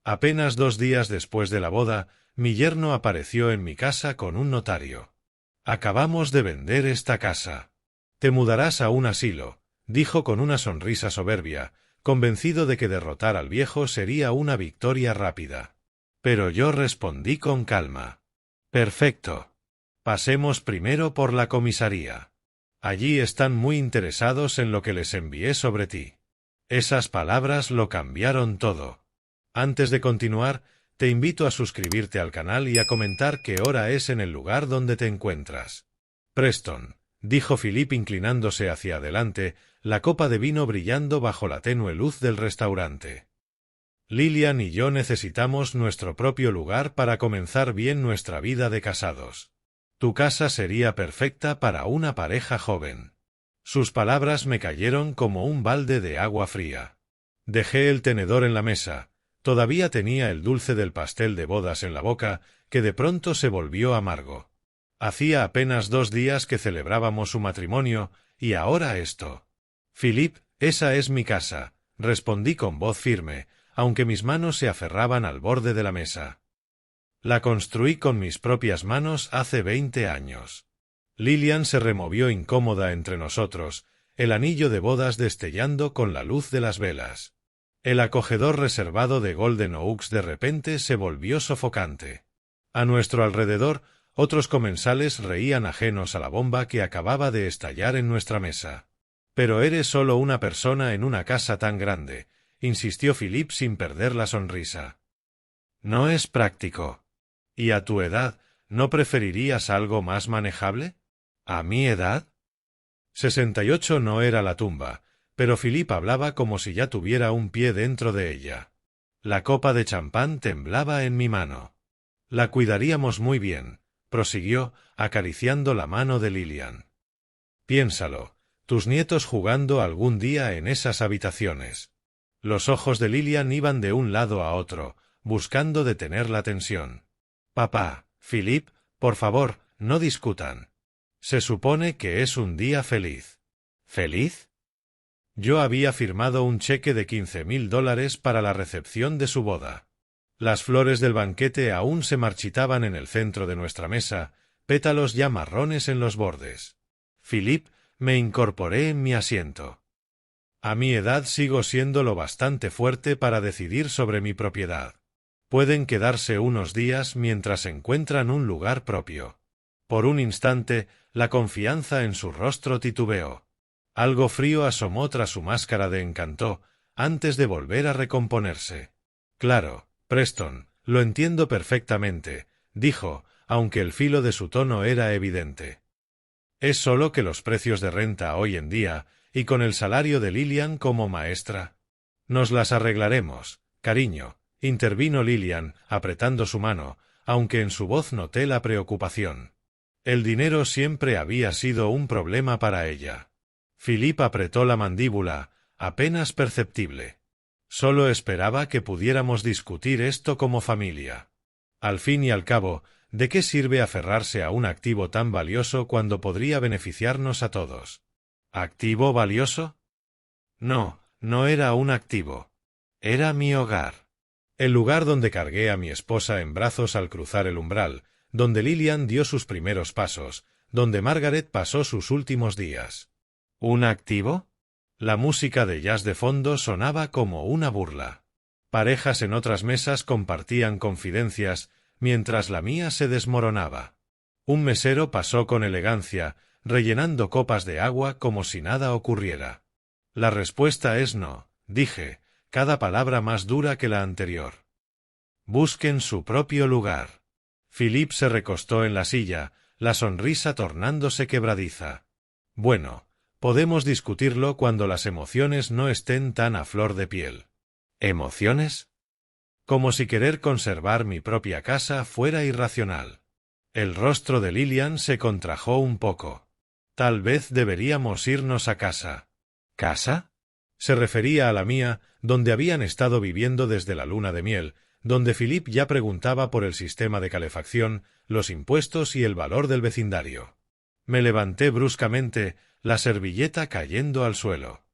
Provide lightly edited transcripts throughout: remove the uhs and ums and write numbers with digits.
Apenas 2 días después de la boda, mi yerno apareció en mi casa con un notario. Acabamos de vender esta casa. Te mudarás a un asilo, dijo con una sonrisa soberbia, convencido de que derrotar al viejo sería una victoria rápida. Pero yo respondí con calma. Perfecto. Pasemos primero por la comisaría. Allí están muy interesados en lo que les envié sobre ti. Esas palabras lo cambiaron todo. Antes de continuar, te invito a suscribirte al canal y a comentar qué hora es en el lugar donde te encuentras. Preston, dijo Philip inclinándose hacia adelante, la copa de vino brillando bajo la tenue luz del restaurante. Lillian y yo necesitamos nuestro propio lugar para comenzar bien nuestra vida de casados. Tu casa sería perfecta para una pareja joven. Sus palabras me cayeron como un balde de agua fría. Dejé el tenedor en la mesa. Todavía tenía el dulce del pastel de bodas en la boca, que de pronto se volvió amargo. Hacía apenas 2 días que celebrábamos su matrimonio, y ahora esto. Philip, esa es mi casa, respondí con voz firme, aunque mis manos se aferraban al borde de la mesa. La construí con mis propias manos hace 20 años. Lillian se removió incómoda entre nosotros, el anillo de bodas destellando con la luz de las velas. El acogedor reservado de Golden Oaks de repente se volvió sofocante. A nuestro alrededor, otros comensales reían ajenos a la bomba que acababa de estallar en nuestra mesa. Pero eres solo una persona en una casa tan grande, insistió Philip sin perder la sonrisa. No es práctico. ¿Y a tu edad, no preferirías algo más manejable? ¿A mi edad? 68 no era la tumba, pero Philip hablaba como si ya tuviera un pie dentro de ella. La copa de champán temblaba en mi mano. La cuidaríamos muy bien, prosiguió, acariciando la mano de Lillian. Piénsalo, tus nietos jugando algún día en esas habitaciones. Los ojos de Lillian iban de un lado a otro, buscando detener la tensión. Papá, Philip, por favor, no discutan. Se supone que es un día feliz. ¿Feliz? Yo había firmado un cheque de $15,000 para la recepción de su boda. Las flores del banquete aún se marchitaban en el centro de nuestra mesa, pétalos ya marrones en los bordes. Philip, me incorporé en mi asiento. A mi edad sigo siendo lo bastante fuerte para decidir sobre mi propiedad. Pueden quedarse unos días mientras encuentran un lugar propio. Por un instante, la confianza en su rostro titubeó. Algo frío asomó tras su máscara de encanto, antes de volver a recomponerse. Claro, Preston, lo entiendo perfectamente, dijo, aunque el filo de su tono era evidente. Es solo que los precios de renta hoy en día, y con el salario de Lillian como maestra. Nos las arreglaremos, cariño, intervino Lillian, apretando su mano, aunque en su voz noté la preocupación. El dinero siempre había sido un problema para ella. Philip apretó la mandíbula, apenas perceptible. Solo esperaba que pudiéramos discutir esto como familia. Al fin y al cabo, ¿de qué sirve aferrarse a un activo tan valioso cuando podría beneficiarnos a todos? ¿Activo valioso? No, no era un activo. Era mi hogar. El lugar donde cargué a mi esposa en brazos al cruzar el umbral, donde Lillian dio sus primeros pasos, donde Margaret pasó sus últimos días. ¿Un activo? La música de jazz de fondo sonaba como una burla. Parejas en otras mesas compartían confidencias, mientras la mía se desmoronaba. Un mesero pasó con elegancia, rellenando copas de agua como si nada ocurriera. La respuesta es no, dije, cada palabra más dura que la anterior. Busquen su propio lugar. Philip se recostó en la silla, la sonrisa tornándose quebradiza. Bueno, podemos discutirlo cuando las emociones no estén tan a flor de piel. ¿Emociones? Como si querer conservar mi propia casa fuera irracional. El rostro de Lillian se contrajo un poco. Tal vez deberíamos irnos a casa. ¿Casa? Se refería a la mía, donde habían estado viviendo desde la luna de miel, donde Philip ya preguntaba por el sistema de calefacción, los impuestos y el valor del vecindario. Me levanté bruscamente, la servilleta cayendo al suelo.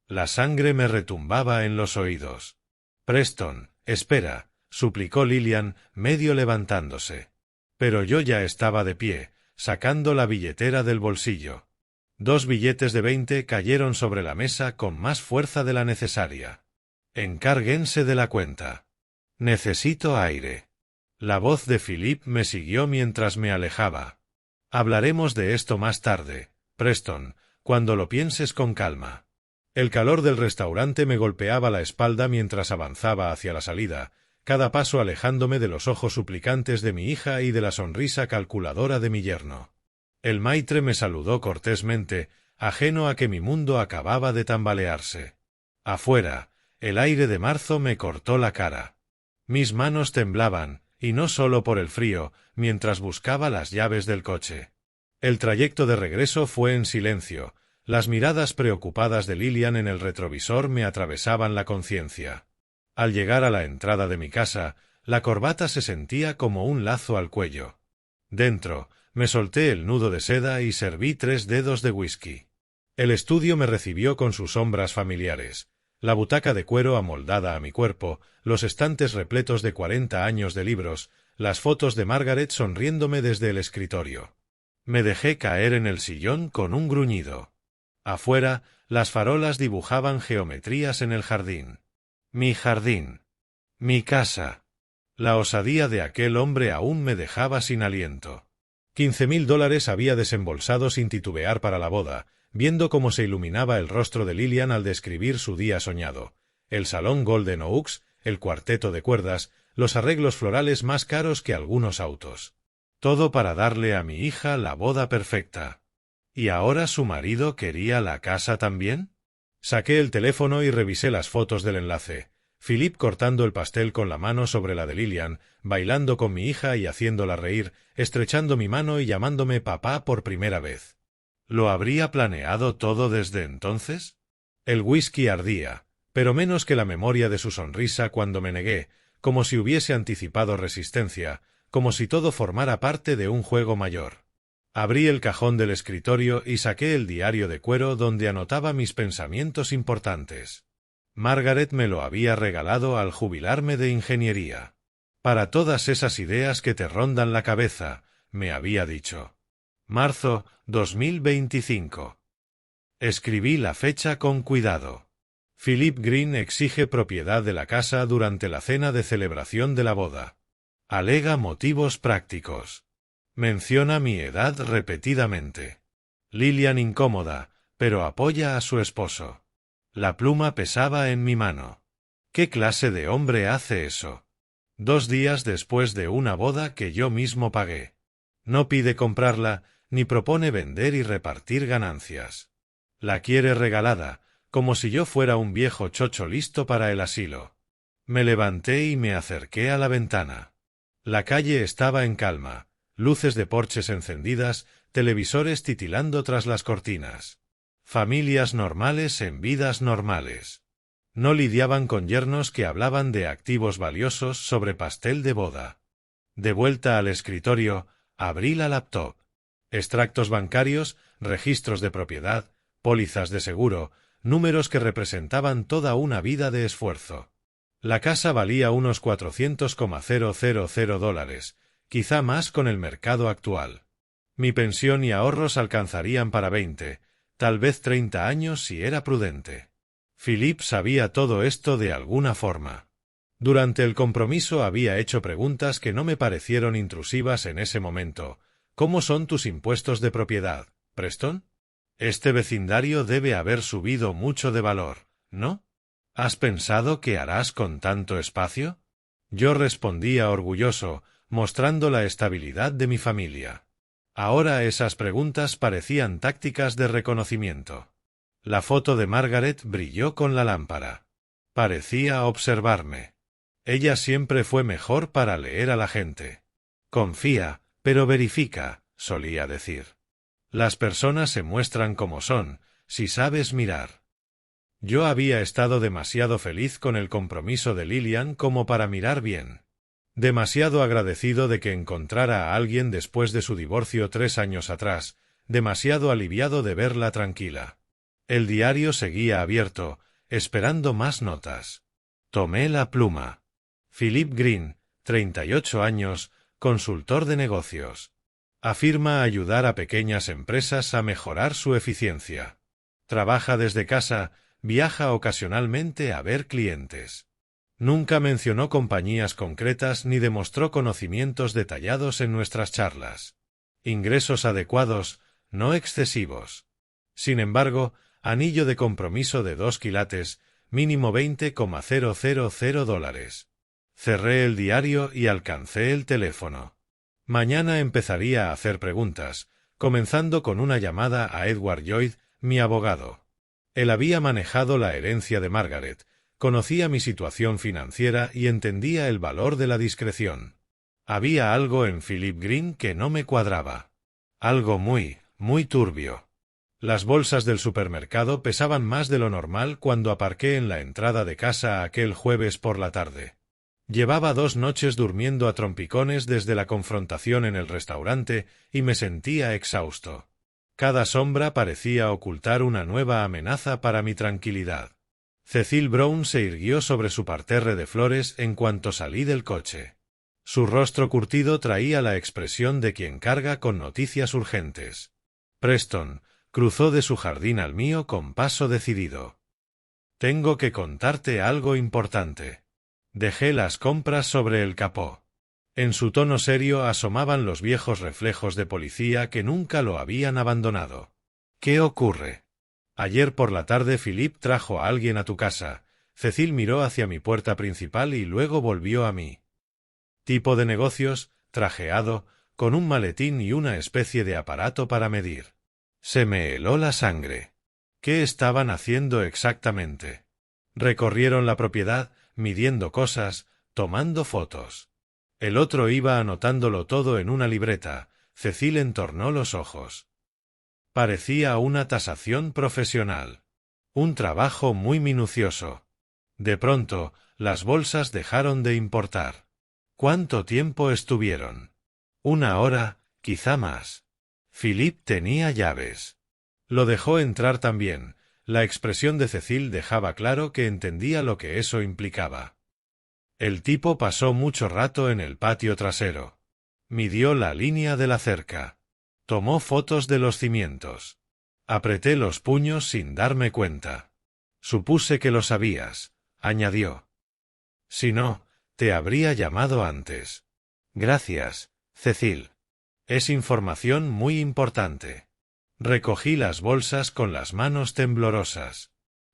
La sangre me retumbaba en los oídos. Preston, espera, suplicó Lilian, medio levantándose. Pero yo ya estaba de pie, sacando la billetera del bolsillo. 2 billetes de 20 cayeron sobre la mesa con más fuerza de la necesaria. Encárguense de la cuenta. Necesito aire. La voz de Philip me siguió mientras me alejaba. Hablaremos de esto más tarde, Preston, cuando lo pienses con calma. El calor del restaurante me golpeaba la espalda mientras avanzaba hacia la salida, cada paso alejándome de los ojos suplicantes de mi hija y de la sonrisa calculadora de mi yerno. El maitre me saludó cortésmente, ajeno a que mi mundo acababa de tambalearse. Afuera, el aire de marzo me cortó la cara. Mis manos temblaban, y no solo por el frío, mientras buscaba las llaves del coche. El trayecto de regreso fue en silencio. Las miradas preocupadas de Lilian en el retrovisor me atravesaban la conciencia. Al llegar a la entrada de mi casa, la corbata se sentía como un lazo al cuello. Dentro, me solté el nudo de seda y serví 3 dedos de whisky. El estudio me recibió con sus sombras familiares. La butaca de cuero amoldada a mi cuerpo, los estantes repletos de 40 años de libros, las fotos de Margaret sonriéndome desde el escritorio. Me dejé caer en el sillón con un gruñido. Afuera, las farolas dibujaban geometrías en el jardín. Mi jardín. Mi casa. La osadía de aquel hombre aún me dejaba sin aliento. $15,000 había desembolsado sin titubear para la boda, viendo cómo se iluminaba el rostro de Lilian al describir su día soñado. El salón Golden Oaks, el cuarteto de cuerdas, los arreglos florales más caros que algunos autos. Todo para darle a mi hija la boda perfecta. ¿Y ahora su marido quería la casa también? Saqué el teléfono y revisé las fotos del enlace. Philip cortando el pastel con la mano sobre la de Lilian, bailando con mi hija y haciéndola reír, estrechando mi mano y llamándome papá por primera vez. ¿Lo habría planeado todo desde entonces? El whisky ardía, pero menos que la memoria de su sonrisa cuando me negué, como si hubiese anticipado resistencia, como si todo formara parte de un juego mayor. Abrí el cajón del escritorio y saqué el diario de cuero donde anotaba mis pensamientos importantes. Margaret me lo había regalado al jubilarme de ingeniería. Para todas esas ideas que te rondan la cabeza, me había dicho. Marzo 2025. Escribí la fecha con cuidado. Philip Green exige propiedad de la casa durante la cena de celebración de la boda. Alega motivos prácticos. Menciona mi edad repetidamente. Lilian incómoda, pero apoya a su esposo. La pluma pesaba en mi mano. ¿Qué clase de hombre hace eso? 2 días después de una boda que yo mismo pagué. No pide comprarla, ni propone vender y repartir ganancias. La quiere regalada, como si yo fuera un viejo chocho listo para el asilo. Me levanté y me acerqué a la ventana. La calle estaba en calma, luces de porches encendidas, televisores titilando tras las cortinas. Familias normales en vidas normales. No lidiaban con yernos que hablaban de activos valiosos sobre pastel de boda. De vuelta al escritorio, abrí la laptop. Extractos bancarios, registros de propiedad, pólizas de seguro, números que representaban toda una vida de esfuerzo. La casa valía unos $400,000, quizá más con el mercado actual. Mi pensión y ahorros alcanzarían para 20, tal vez 30 años si era prudente. Philip sabía todo esto de alguna forma. Durante el compromiso había hecho preguntas que no me parecieron intrusivas en ese momento. ¿Cómo son tus impuestos de propiedad, Preston? Este vecindario debe haber subido mucho de valor, ¿no? ¿Has pensado qué harás con tanto espacio? Yo respondía orgulloso, mostrando la estabilidad de mi familia. Ahora esas preguntas parecían tácticas de reconocimiento. La foto de Margaret brilló con la lámpara. Parecía observarme. Ella siempre fue mejor para leer a la gente. Confía, pero verifica, solía decir. Las personas se muestran como son, si sabes mirar. Yo había estado demasiado feliz con el compromiso de Lilian como para mirar bien. Demasiado agradecido de que encontrara a alguien después de su divorcio 3 años atrás, demasiado aliviado de verla tranquila. El diario seguía abierto, esperando más notas. Tomé la pluma. Philip Green, 38 años, consultor de negocios. Afirma ayudar a pequeñas empresas a mejorar su eficiencia. Trabaja desde casa, viaja ocasionalmente a ver clientes. Nunca mencionó compañías concretas ni demostró conocimientos detallados en nuestras charlas. Ingresos adecuados, no excesivos. Sin embargo, anillo de compromiso de 2 quilates, mínimo $20,000. Cerré el diario y alcancé el teléfono. Mañana empezaría a hacer preguntas, comenzando con una llamada a Edward Lloyd, mi abogado. Él había manejado la herencia de Margaret, conocía mi situación financiera y entendía el valor de la discreción. Había algo en Philip Green que no me cuadraba. Algo muy turbio. Las bolsas del supermercado pesaban más de lo normal cuando aparqué en la entrada de casa aquel jueves por la tarde. Llevaba 2 noches durmiendo a trompicones desde la confrontación en el restaurante y me sentía exhausto. Cada sombra parecía ocultar una nueva amenaza para mi tranquilidad. Cecil Brown se irguió sobre su parterre de flores en cuanto salí del coche. Su rostro curtido traía la expresión de quien carga con noticias urgentes. Preston cruzó de su jardín al mío con paso decidido. «Tengo que contarte algo importante». Dejé las compras sobre el capó. En su tono serio asomaban los viejos reflejos de policía que nunca lo habían abandonado. «¿Qué ocurre?» «Ayer por la tarde Philip trajo a alguien a tu casa». Cecil miró hacia mi puerta principal y luego volvió a mí. Tipo de negocios, trajeado, con un maletín y una especie de aparato para medir. Se me heló la sangre. ¿Qué estaban haciendo exactamente? Recorrieron la propiedad, midiendo cosas, tomando fotos. El otro iba anotándolo todo en una libreta. Cecil entornó los ojos. Parecía una tasación profesional. Un trabajo muy minucioso. De pronto, las bolsas dejaron de importar. ¿Cuánto tiempo estuvieron? 1 hora, quizá más. Philip tenía llaves. Lo dejó entrar también. La expresión de Cecil dejaba claro que entendía lo que eso implicaba. El tipo pasó mucho rato en el patio trasero. Midió la línea de la cerca. Tomó fotos de los cimientos. Apreté los puños sin darme cuenta. Supuse que lo sabías, añadió. Si no, te habría llamado antes. Gracias, Cecil. Es información muy importante. Recogí las bolsas con las manos temblorosas.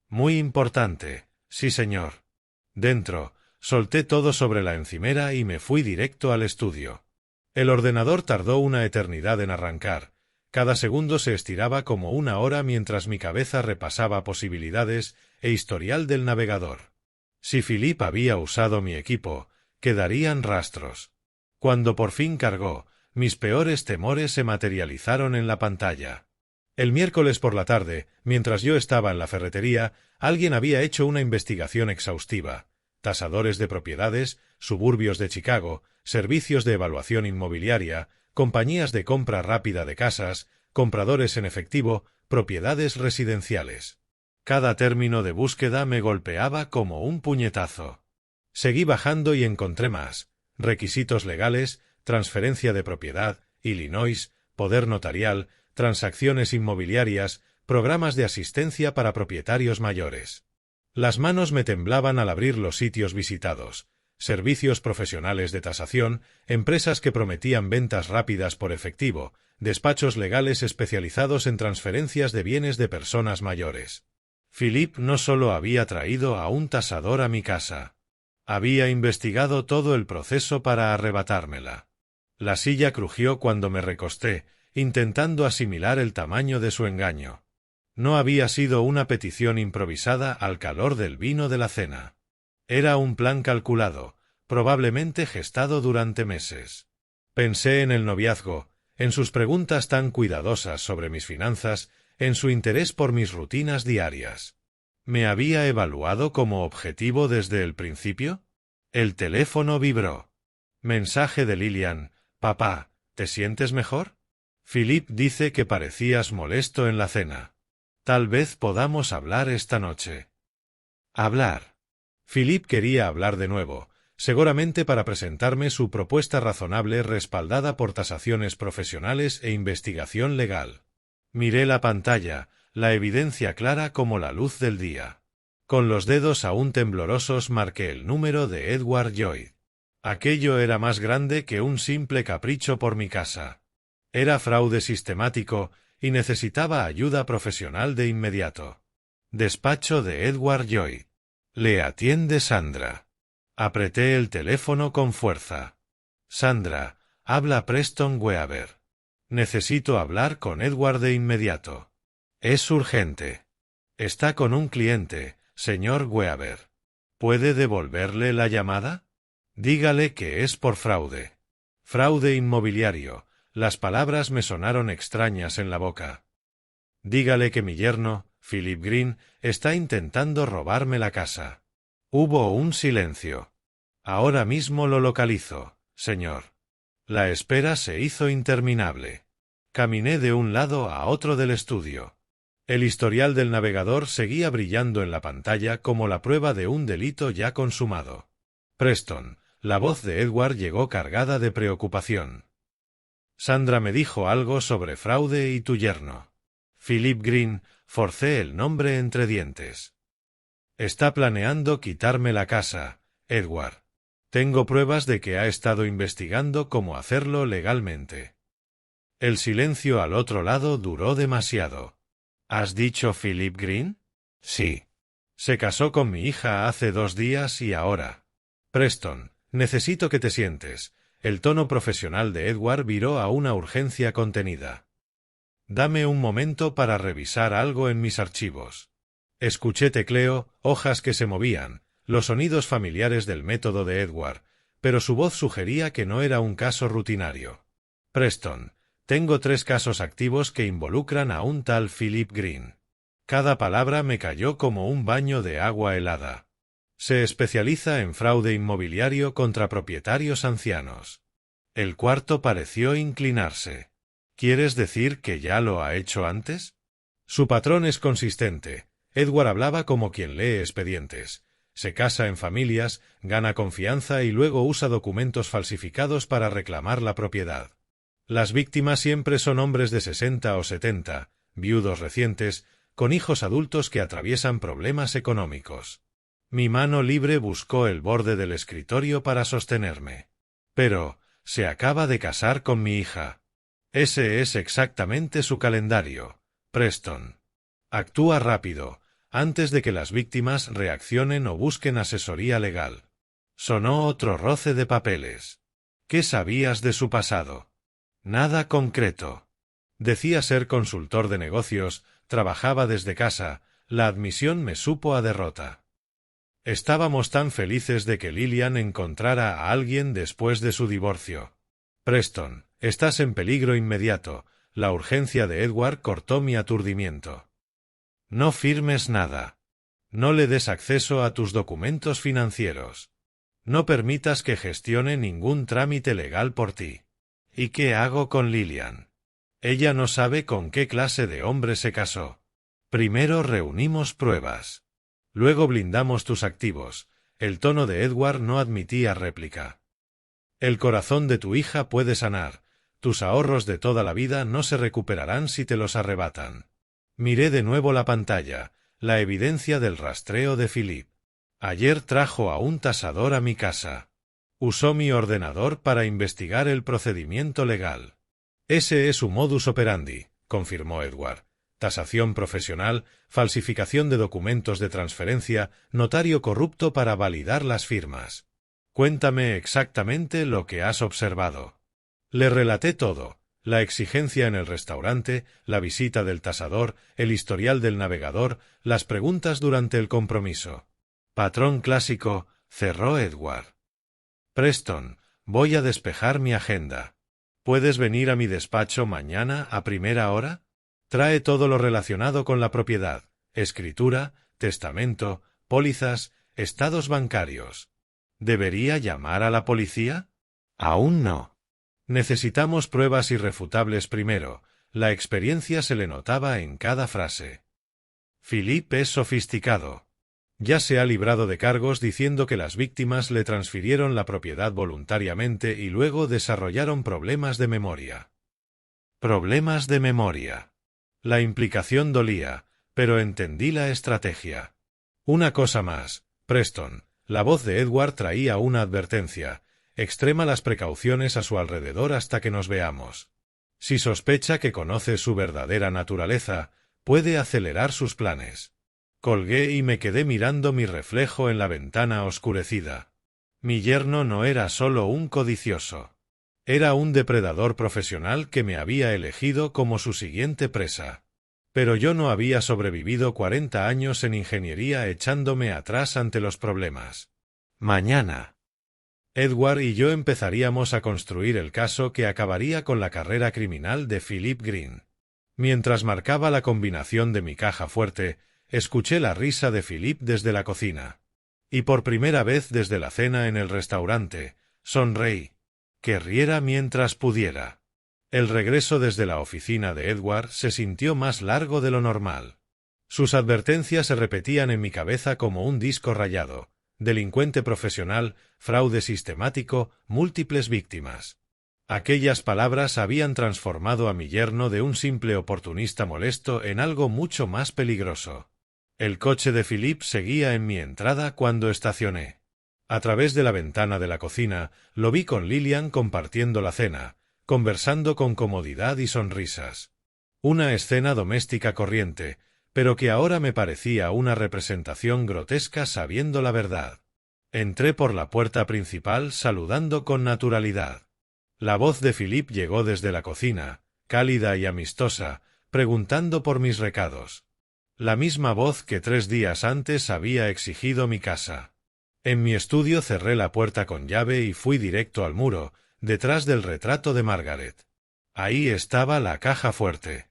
Muy importante, sí señor. Dentro, solté todo sobre la encimera y me fui directo al estudio. El ordenador tardó una eternidad en arrancar. Cada segundo se estiraba como 1 hora mientras mi cabeza repasaba posibilidades e historial del navegador. Si Philip había usado mi equipo, quedarían rastros. Cuando por fin cargó, mis peores temores se materializaron en la pantalla. El miércoles por la tarde, mientras yo estaba en la ferretería, alguien había hecho una investigación exhaustiva. Tasadores de propiedades, suburbios de Chicago, servicios de evaluación inmobiliaria, compañías de compra rápida de casas, compradores en efectivo, propiedades residenciales. Cada término de búsqueda me golpeaba como un puñetazo. Seguí bajando y encontré más. Requisitos legales, transferencia de propiedad, Illinois, poder notarial, transacciones inmobiliarias, programas de asistencia para propietarios mayores. Las manos me temblaban al abrir los sitios visitados. Servicios profesionales de tasación, empresas que prometían ventas rápidas por efectivo, despachos legales especializados en transferencias de bienes de personas mayores. Philip no solo había traído a un tasador a mi casa. Había investigado todo el proceso para arrebatármela. La silla crujió cuando me recosté, intentando asimilar el tamaño de su engaño. No había sido una petición improvisada al calor del vino de la cena. Era un plan calculado, probablemente gestado durante meses. Pensé en el noviazgo, en sus preguntas tan cuidadosas sobre mis finanzas, en su interés por mis rutinas diarias. ¿Me había evaluado como objetivo desde el principio? El teléfono vibró. Mensaje de Lillian. Papá, ¿te sientes mejor? Philip dice que parecías molesto en la cena. Tal vez podamos hablar esta noche. Hablar. Philip quería hablar de nuevo. seguramente para presentarme su propuesta razonable respaldada por tasaciones profesionales e investigación legal. Miré la pantalla, la evidencia clara como la luz del día. Con los dedos aún temblorosos marqué el número de Edward Lloyd. Aquello era más grande que un simple capricho por mi casa. Era fraude sistemático y necesitaba ayuda profesional de inmediato. Despacho de Edward Lloyd. Le atiende Sandra. Apreté el teléfono con fuerza. Sandra, habla Preston Weaver. Necesito hablar con Edward de inmediato. Es urgente. Está con un cliente, señor Weaver. ¿Puede devolverle la llamada? Dígale que es por fraude. Fraude inmobiliario. Las palabras me sonaron extrañas en la boca. Dígale que mi yerno, Philip Green, está intentando robarme la casa. Hubo un silencio. Ahora mismo lo localizo, señor. La espera se hizo interminable. Caminé de un lado a otro del estudio. El historial del navegador seguía brillando en la pantalla como la prueba de un delito ya consumado. Preston, la voz de Edward llegó cargada de preocupación. Sandra me dijo algo sobre fraude y tu yerno. Philip Green, forcé el nombre entre dientes. Está planeando quitarme la casa, Edward. Tengo pruebas de que ha estado investigando cómo hacerlo legalmente. El silencio al otro lado duró demasiado. ¿Has dicho Philip Green? Sí. Se casó con mi hija hace 2 días y ahora. Preston, necesito que te sientes. El tono profesional de Edward viró a una urgencia contenida. Dame un momento para revisar algo en mis archivos. Escuché tecleo, hojas que se movían, los sonidos familiares del método de Edward, pero su voz sugería que no era un caso rutinario. Preston, tengo 3 casos activos que involucran a un tal Philip Green. Cada palabra me cayó como un baño de agua helada. Se especializa en fraude inmobiliario contra propietarios ancianos. El cuarto pareció inclinarse. ¿Quieres decir que ya lo ha hecho antes? Su patrón es consistente. Edward hablaba como quien lee expedientes. Se casa en familias, gana confianza y luego usa documentos falsificados para reclamar la propiedad. Las víctimas siempre son hombres de 60 o 70, viudos recientes, con hijos adultos que atraviesan problemas económicos. Mi mano libre buscó el borde del escritorio para sostenerme. Pero, se acaba de casar con mi hija. Ese es exactamente su calendario, Preston. Actúa rápido, antes de que las víctimas reaccionen o busquen asesoría legal. Sonó otro roce de papeles. ¿Qué sabías de su pasado? Nada concreto. Decía ser consultor de negocios, trabajaba desde casa, la admisión me supo a derrota. Estábamos tan felices de que Lillian encontrara a alguien después de su divorcio. Preston, estás en peligro inmediato. La urgencia de Edward cortó mi aturdimiento. No firmes nada. No le des acceso a tus documentos financieros. No permitas que gestione ningún trámite legal por ti. ¿Y qué hago con Lillian? Ella no sabe con qué clase de hombre se casó. Primero reunimos pruebas. Luego blindamos tus activos. El tono de Edward no admitía réplica. El corazón de tu hija puede sanar. Tus ahorros de toda la vida no se recuperarán si te los arrebatan. Miré de nuevo la pantalla, la evidencia del rastreo de Philip. Ayer trajo a un tasador a mi casa. Usó mi ordenador para investigar el procedimiento legal. Ese es su modus operandi, confirmó Edward. Tasación profesional, falsificación de documentos de transferencia, notario corrupto para validar las firmas. Cuéntame exactamente lo que has observado. Le relaté todo, la exigencia en el restaurante, la visita del tasador, el historial del navegador, las preguntas durante el compromiso. Patrón clásico, cerró Edward. Preston, voy a despejar mi agenda. ¿Puedes venir a mi despacho mañana a primera hora? Trae todo lo relacionado con la propiedad, escritura, testamento, pólizas, estados bancarios. ¿Debería llamar a la policía? Aún no. Necesitamos pruebas irrefutables primero. La experiencia se le notaba en cada frase. Philip es sofisticado. Ya se ha librado de cargos diciendo que las víctimas le transfirieron la propiedad voluntariamente y luego desarrollaron problemas de memoria. Problemas de memoria. La implicación dolía, pero entendí la estrategia. Una cosa más, Preston. La voz de Edward traía una advertencia. Extrema las precauciones a su alrededor hasta que nos veamos. Si sospecha que conoce su verdadera naturaleza, puede acelerar sus planes. Colgué y me quedé mirando mi reflejo en la ventana oscurecida. Mi yerno no era solo un codicioso. Era un depredador profesional que me había elegido como su siguiente presa. Pero yo no había sobrevivido 40 años en ingeniería echándome atrás ante los problemas. Mañana. Edward y yo empezaríamos a construir el caso que acabaría con la carrera criminal de Philip Green. Mientras marcaba la combinación de mi caja fuerte, escuché la risa de Philip desde la cocina. Y por primera vez desde la cena en el restaurante, sonreí. Que riera mientras pudiera. El regreso desde la oficina de Edward se sintió más largo de lo normal. Sus advertencias se repetían en mi cabeza como un disco rayado. Delincuente profesional, fraude sistemático, múltiples víctimas. Aquellas palabras habían transformado a mi yerno de un simple oportunista molesto en algo mucho más peligroso. El coche de Philip seguía en mi entrada cuando estacioné. A través de la ventana de la cocina, lo vi con Lillian compartiendo la cena, conversando con comodidad y sonrisas. Una escena doméstica corriente, pero que ahora me parecía una representación grotesca sabiendo la verdad. Entré por la puerta principal saludando con naturalidad. La voz de Philip llegó desde la cocina, cálida y amistosa, preguntando por mis recados. La misma voz que 3 días antes había exigido mi casa. En mi estudio cerré la puerta con llave y fui directo al muro, detrás del retrato de Margaret. Ahí estaba la caja fuerte.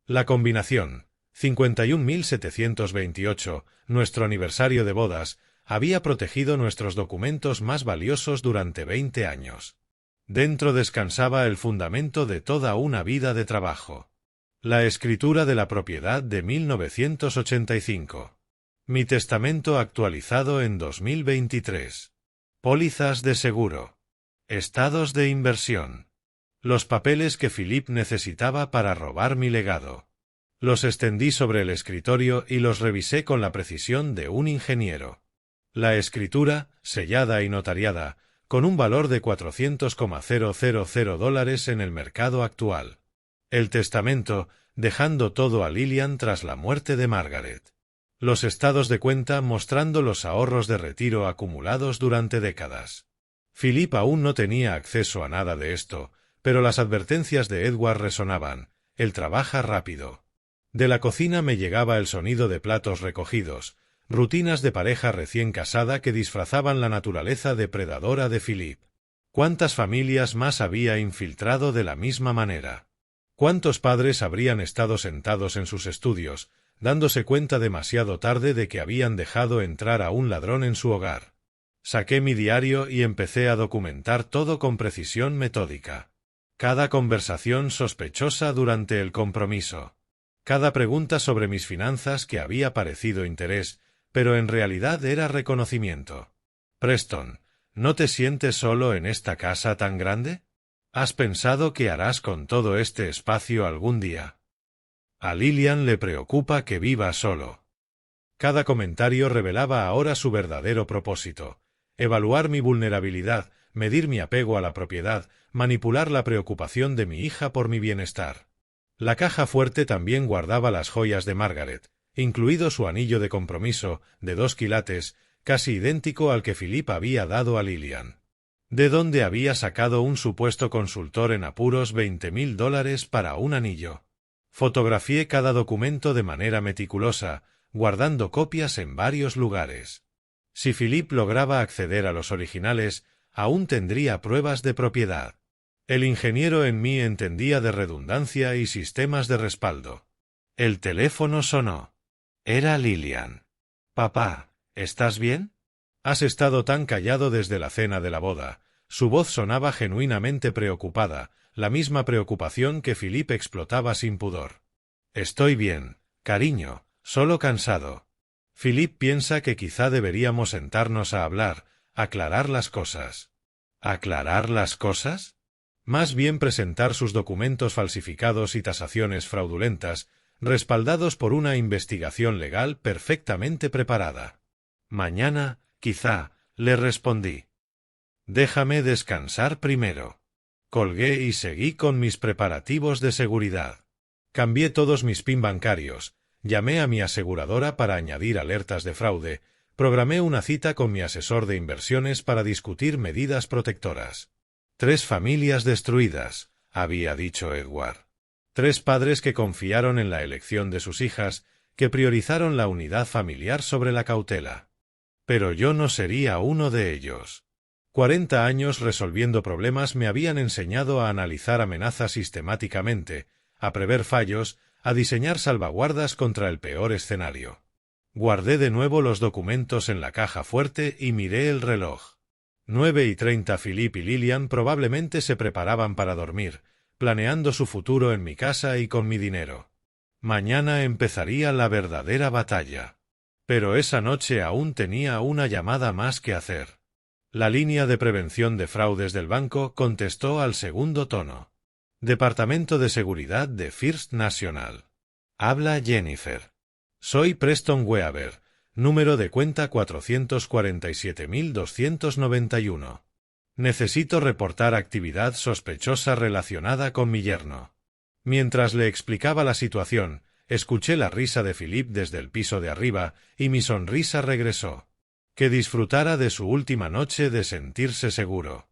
La combinación, 51.728, nuestro aniversario de bodas, había protegido nuestros documentos más valiosos durante 20 años. Dentro descansaba el fundamento de toda una vida de trabajo. La escritura de la propiedad de 1985. Mi testamento actualizado en 2023. Pólizas de seguro. Estados de inversión. Los papeles que Philip necesitaba para robar mi legado. Los extendí sobre el escritorio y los revisé con la precisión de un ingeniero. La escritura, sellada y notariada, con un valor de $400,000 en el mercado actual. El testamento, dejando todo a Lillian tras la muerte de Margaret. Los estados de cuenta mostrando los ahorros de retiro acumulados durante décadas. Philip aún no tenía acceso a nada de esto, pero las advertencias de Edward resonaban. Él trabaja rápido. De la cocina me llegaba el sonido de platos recogidos, rutinas de pareja recién casada que disfrazaban la naturaleza depredadora de Philip. ¿Cuántas familias más había infiltrado de la misma manera? ¿Cuántos padres habrían estado sentados en sus estudios, dándose cuenta demasiado tarde de que habían dejado entrar a un ladrón en su hogar? Saqué mi diario y empecé a documentar todo con precisión metódica. Cada conversación sospechosa durante el compromiso. Cada pregunta sobre mis finanzas que había parecido interés, pero en realidad era reconocimiento. Preston, ¿no te sientes solo en esta casa tan grande? ¿Has pensado qué harás con todo este espacio algún día? A Lillian le preocupa que viva solo. Cada comentario revelaba ahora su verdadero propósito. Evaluar mi vulnerabilidad, medir mi apego a la propiedad, manipular la preocupación de mi hija por mi bienestar. La caja fuerte también guardaba las joyas de Margaret, incluido su anillo de compromiso, de 2 quilates, casi idéntico al que Philip había dado a Lillian. ¿De dónde había sacado un supuesto consultor en apuros $20,000 para un anillo? Fotografié cada documento de manera meticulosa, guardando copias en varios lugares. Si Philip lograba acceder a los originales, aún tendría pruebas de propiedad. El ingeniero en mí entendía de redundancia y sistemas de respaldo. El teléfono sonó. Era Lillian. «Papá, ¿estás bien?» «Has estado tan callado desde la cena de la boda». Su voz sonaba genuinamente preocupada, la misma preocupación que Philip explotaba sin pudor. «Estoy bien, cariño, solo cansado». Philip piensa que quizá deberíamos sentarnos a hablar, aclarar las cosas. ¿Aclarar las cosas? Más bien presentar sus documentos falsificados y tasaciones fraudulentas, respaldados por una investigación legal perfectamente preparada. Mañana, quizá, le respondí. Déjame descansar primero. Colgué y seguí con mis preparativos de seguridad. Cambié todos mis PIN bancarios, llamé a mi aseguradora para añadir alertas de fraude, programé una cita con mi asesor de inversiones para discutir medidas protectoras. 3 familias destruidas, había dicho Edward. 3 padres que confiaron en la elección de sus hijas, que priorizaron la unidad familiar sobre la cautela. Pero yo no sería uno de ellos. 40 años resolviendo problemas me habían enseñado a analizar amenazas sistemáticamente, a prever fallos, a diseñar salvaguardas contra el peor escenario. Guardé de nuevo los documentos en la caja fuerte y miré el reloj. 9:30. Philip y Lillian probablemente se preparaban para dormir, planeando su futuro en mi casa y con mi dinero. Mañana empezaría la verdadera batalla. Pero esa noche aún tenía una llamada más que hacer. La línea de prevención de fraudes del banco contestó al segundo tono. Departamento de Seguridad de First National. Habla Jennifer. Soy Preston Weaver, número de cuenta 447.291. Necesito reportar actividad sospechosa relacionada con mi yerno. Mientras le explicaba la situación, escuché la risa de Philip desde el piso de arriba y mi sonrisa regresó. Que disfrutara de su última noche de sentirse seguro.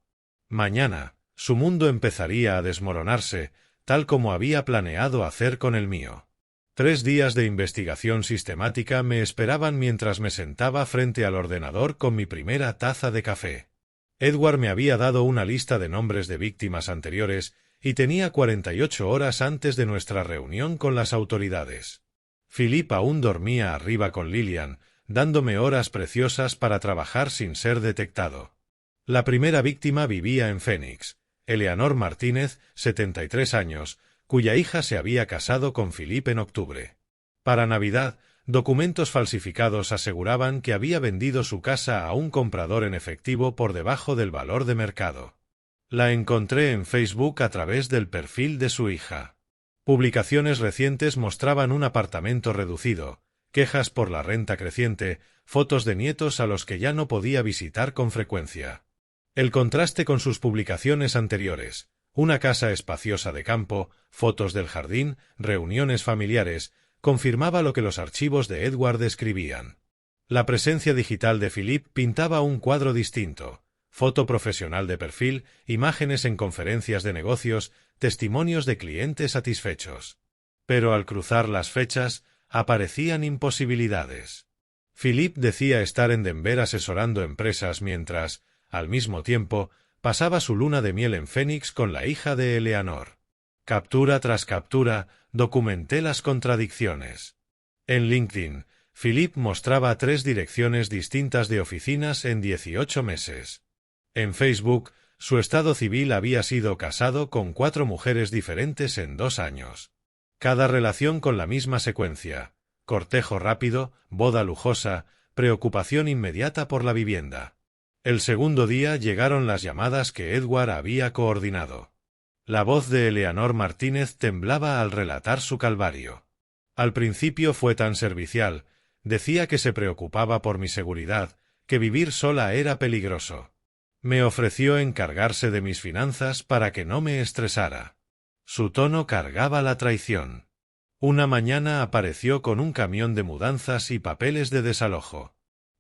Mañana, su mundo empezaría a desmoronarse, tal como había planeado hacer con el mío. 3 días de investigación sistemática me esperaban mientras me sentaba frente al ordenador con mi primera taza de café. Edward me había dado una lista de nombres de víctimas anteriores y tenía 48 horas antes de nuestra reunión con las autoridades. Philip aún dormía arriba con Lillian, dándome horas preciosas para trabajar sin ser detectado. La primera víctima vivía en Phoenix, Eleanor Martínez, 73 años, cuya hija se había casado con Philip en octubre. Para Navidad, documentos falsificados aseguraban que había vendido su casa a un comprador en efectivo por debajo del valor de mercado. La encontré en Facebook a través del perfil de su hija. Publicaciones recientes mostraban un apartamento reducido, quejas por la renta creciente, fotos de nietos a los que ya no podía visitar con frecuencia. El contraste con sus publicaciones anteriores, una casa espaciosa de campo, fotos del jardín, reuniones familiares, confirmaba lo que los archivos de Edward describían. La presencia digital de Philip pintaba un cuadro distinto: foto profesional de perfil, imágenes en conferencias de negocios, testimonios de clientes satisfechos. Pero al cruzar las fechas, aparecían imposibilidades. Philip decía estar en Denver asesorando empresas mientras, al mismo tiempo, pasaba su luna de miel en Phoenix con la hija de Eleanor. Captura tras captura, documenté las contradicciones. En LinkedIn, Philip mostraba 3 direcciones distintas de oficinas en 18 meses. En Facebook, su estado civil había sido casado con 4 mujeres diferentes en 2 años. Cada relación con la misma secuencia: cortejo rápido, boda lujosa, preocupación inmediata por la vivienda. El segundo día llegaron las llamadas que Edward había coordinado. La voz de Eleanor Martínez temblaba al relatar su calvario. Al principio fue tan servicial, decía que se preocupaba por mi seguridad, que vivir sola era peligroso. Me ofreció encargarse de mis finanzas para que no me estresara. Su tono cargaba la traición. Una mañana apareció con un camión de mudanzas y papeles de desalojo.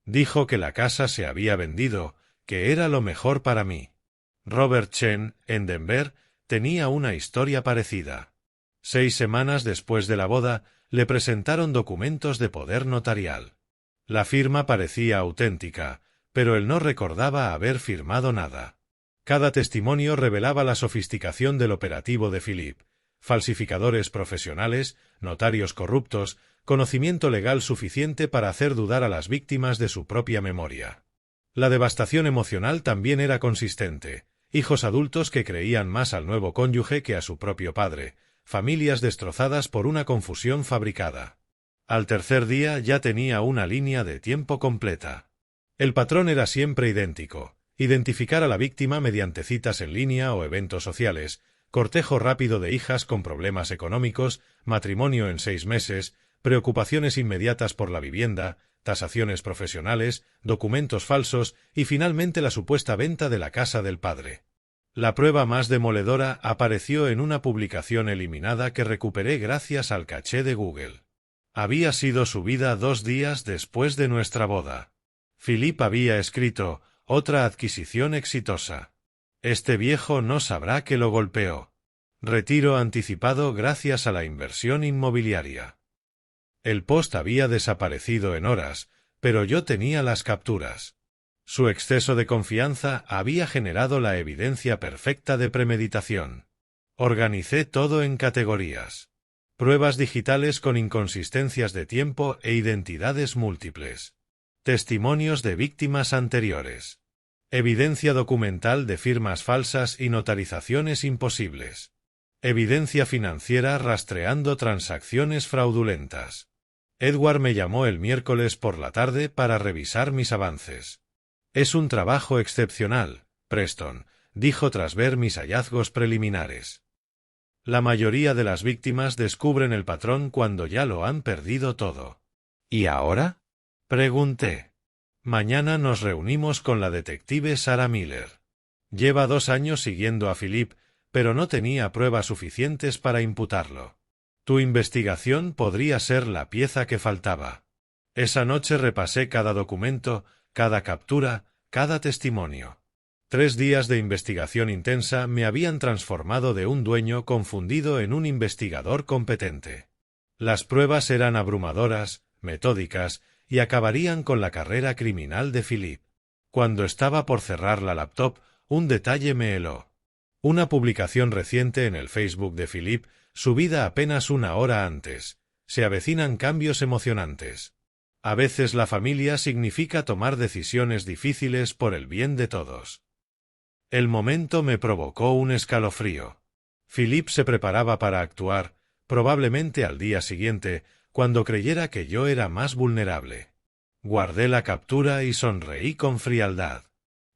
Dijo que la casa se había vendido, que era lo mejor para mí. Robert Chen, en Denver, tenía una historia parecida. 6 semanas después de la boda, le presentaron documentos de poder notarial. La firma parecía auténtica, pero él no recordaba haber firmado nada. Cada testimonio revelaba la sofisticación del operativo de Philip: falsificadores profesionales, notarios corruptos, conocimiento legal suficiente para hacer dudar a las víctimas de su propia memoria. La devastación emocional también era consistente: hijos adultos que creían más al nuevo cónyuge que a su propio padre, familias destrozadas por una confusión fabricada. Al tercer día ya tenía una línea de tiempo completa. El patrón era siempre idéntico: identificar a la víctima mediante citas en línea o eventos sociales, cortejo rápido de hijas con problemas económicos, matrimonio en 6 meses, preocupaciones inmediatas por la vivienda, tasaciones profesionales, documentos falsos y finalmente la supuesta venta de la casa del padre. La prueba más demoledora apareció en una publicación eliminada que recuperé gracias al caché de Google. Había sido subida 2 días después de nuestra boda. Philippe había escrito: otra adquisición exitosa. Este viejo no sabrá que lo golpeó. Retiro anticipado gracias a la inversión inmobiliaria. El post había desaparecido en horas, pero yo tenía las capturas. Su exceso de confianza había generado la evidencia perfecta de premeditación. Organicé todo en categorías: pruebas digitales con inconsistencias de tiempo e identidades múltiples, testimonios de víctimas anteriores, evidencia documental de firmas falsas y notarizaciones imposibles, evidencia financiera rastreando transacciones fraudulentas. Edward me llamó el miércoles por la tarde para revisar mis avances. «Es un trabajo excepcional, Preston», dijo tras ver mis hallazgos preliminares. La mayoría de las víctimas descubren el patrón cuando ya lo han perdido todo. «¿Y ahora?», pregunté. «Mañana nos reunimos con la detective Sarah Miller. Lleva 2 años siguiendo a Philippe, pero no tenía pruebas suficientes para imputarlo. Tu investigación podría ser la pieza que faltaba». Esa noche repasé cada documento, cada captura, cada testimonio. 3 días de investigación intensa me habían transformado de un dueño confundido en un investigador competente. Las pruebas eran abrumadoras, metódicas, y acabarían con la carrera criminal de Philippe. Cuando estaba por cerrar la laptop, un detalle me heló. Una publicación reciente en el Facebook de Philippe, subida apenas 1 hora antes. Se avecinan cambios emocionantes. A veces la familia significa tomar decisiones difíciles por el bien de todos. El momento me provocó un escalofrío. Philippe se preparaba para actuar, probablemente al día siguiente, cuando creyera que yo era más vulnerable. Guardé la captura y sonreí con frialdad.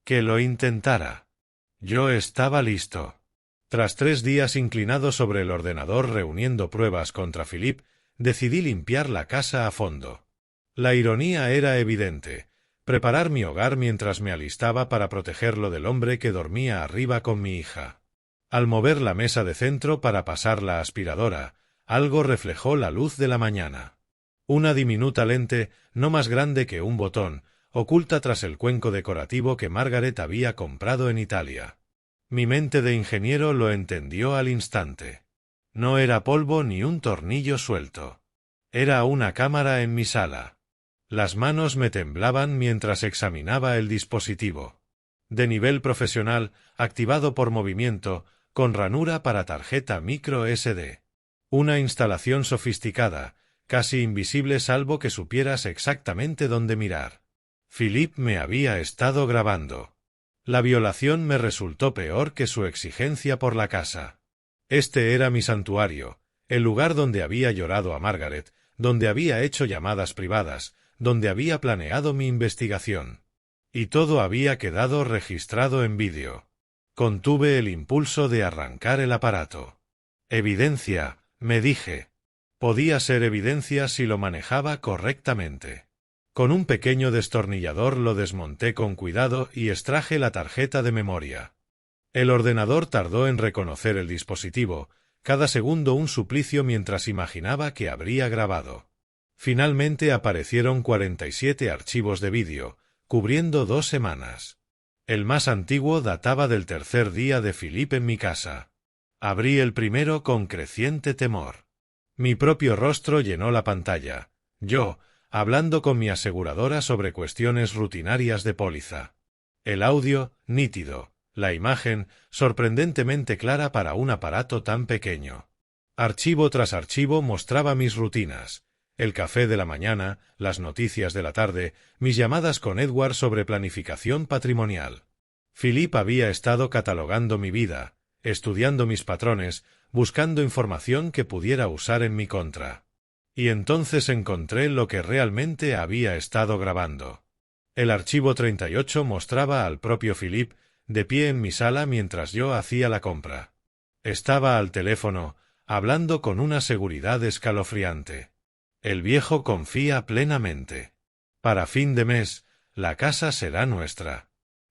Que lo intentara. Yo estaba listo. Tras 3 días inclinado sobre el ordenador reuniendo pruebas contra Philippe, decidí limpiar la casa a fondo. La ironía era evidente: preparar mi hogar mientras me alistaba para protegerlo del hombre que dormía arriba con mi hija. Al mover la mesa de centro para pasar la aspiradora, algo reflejó la luz de la mañana. Una diminuta lente, no más grande que un botón, oculta tras el cuenco decorativo que Margaret había comprado en Italia. Mi mente de ingeniero lo entendió al instante. No era polvo ni un tornillo suelto. Era una cámara en mi sala. Las manos me temblaban mientras examinaba el dispositivo. De nivel profesional, activado por movimiento, con ranura para tarjeta micro SD. Una instalación sofisticada, casi invisible salvo que supieras exactamente dónde mirar. Philippe me había estado grabando. La violación me resultó peor que su exigencia por la casa. Este era mi santuario, el lugar donde había llorado a Margaret, donde había hecho llamadas privadas, donde había planeado mi investigación. Y todo había quedado registrado en vídeo. Contuve el impulso de arrancar el aparato. Evidencia, me dije. Podía ser evidencia si lo manejaba correctamente. Con un pequeño destornillador lo desmonté con cuidado y extraje la tarjeta de memoria. El ordenador tardó en reconocer el dispositivo, cada segundo un suplicio mientras imaginaba que habría grabado. Finalmente aparecieron 47 archivos de vídeo, cubriendo 2 semanas. El más antiguo databa del tercer día de Philippe en mi casa. Abrí el primero con creciente temor. Mi propio rostro llenó la pantalla. Yo, hablando con mi aseguradora sobre cuestiones rutinarias de póliza. El audio, nítido. La imagen, sorprendentemente clara para un aparato tan pequeño. Archivo tras archivo mostraba mis rutinas. El café de la mañana, las noticias de la tarde, mis llamadas con Edward sobre planificación patrimonial. Philippe había estado catalogando mi vida, estudiando mis patrones, buscando información que pudiera usar en mi contra. Y entonces encontré lo que realmente había estado grabando. El archivo 38 mostraba al propio Philip de pie en mi sala mientras yo hacía la compra. Estaba al teléfono, hablando con una seguridad escalofriante. El viejo confía plenamente. Para fin de mes, la casa será nuestra.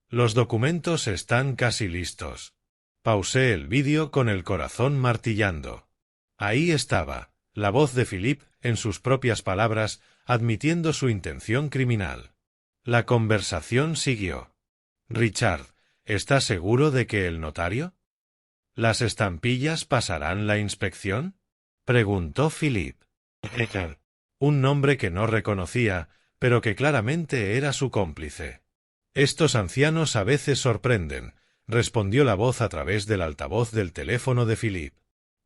Los documentos están casi listos. Pausé el vídeo con el corazón martillando. Ahí estaba, la voz de Philip, en sus propias palabras, admitiendo su intención criminal. La conversación siguió. Richard, ¿estás seguro de que el notario? ¿Las estampillas pasarán la inspección? Preguntó Philip. Un nombre que no reconocía, pero que claramente era su cómplice. Estos ancianos a veces sorprenden, respondió la voz a través del altavoz del teléfono de Philip.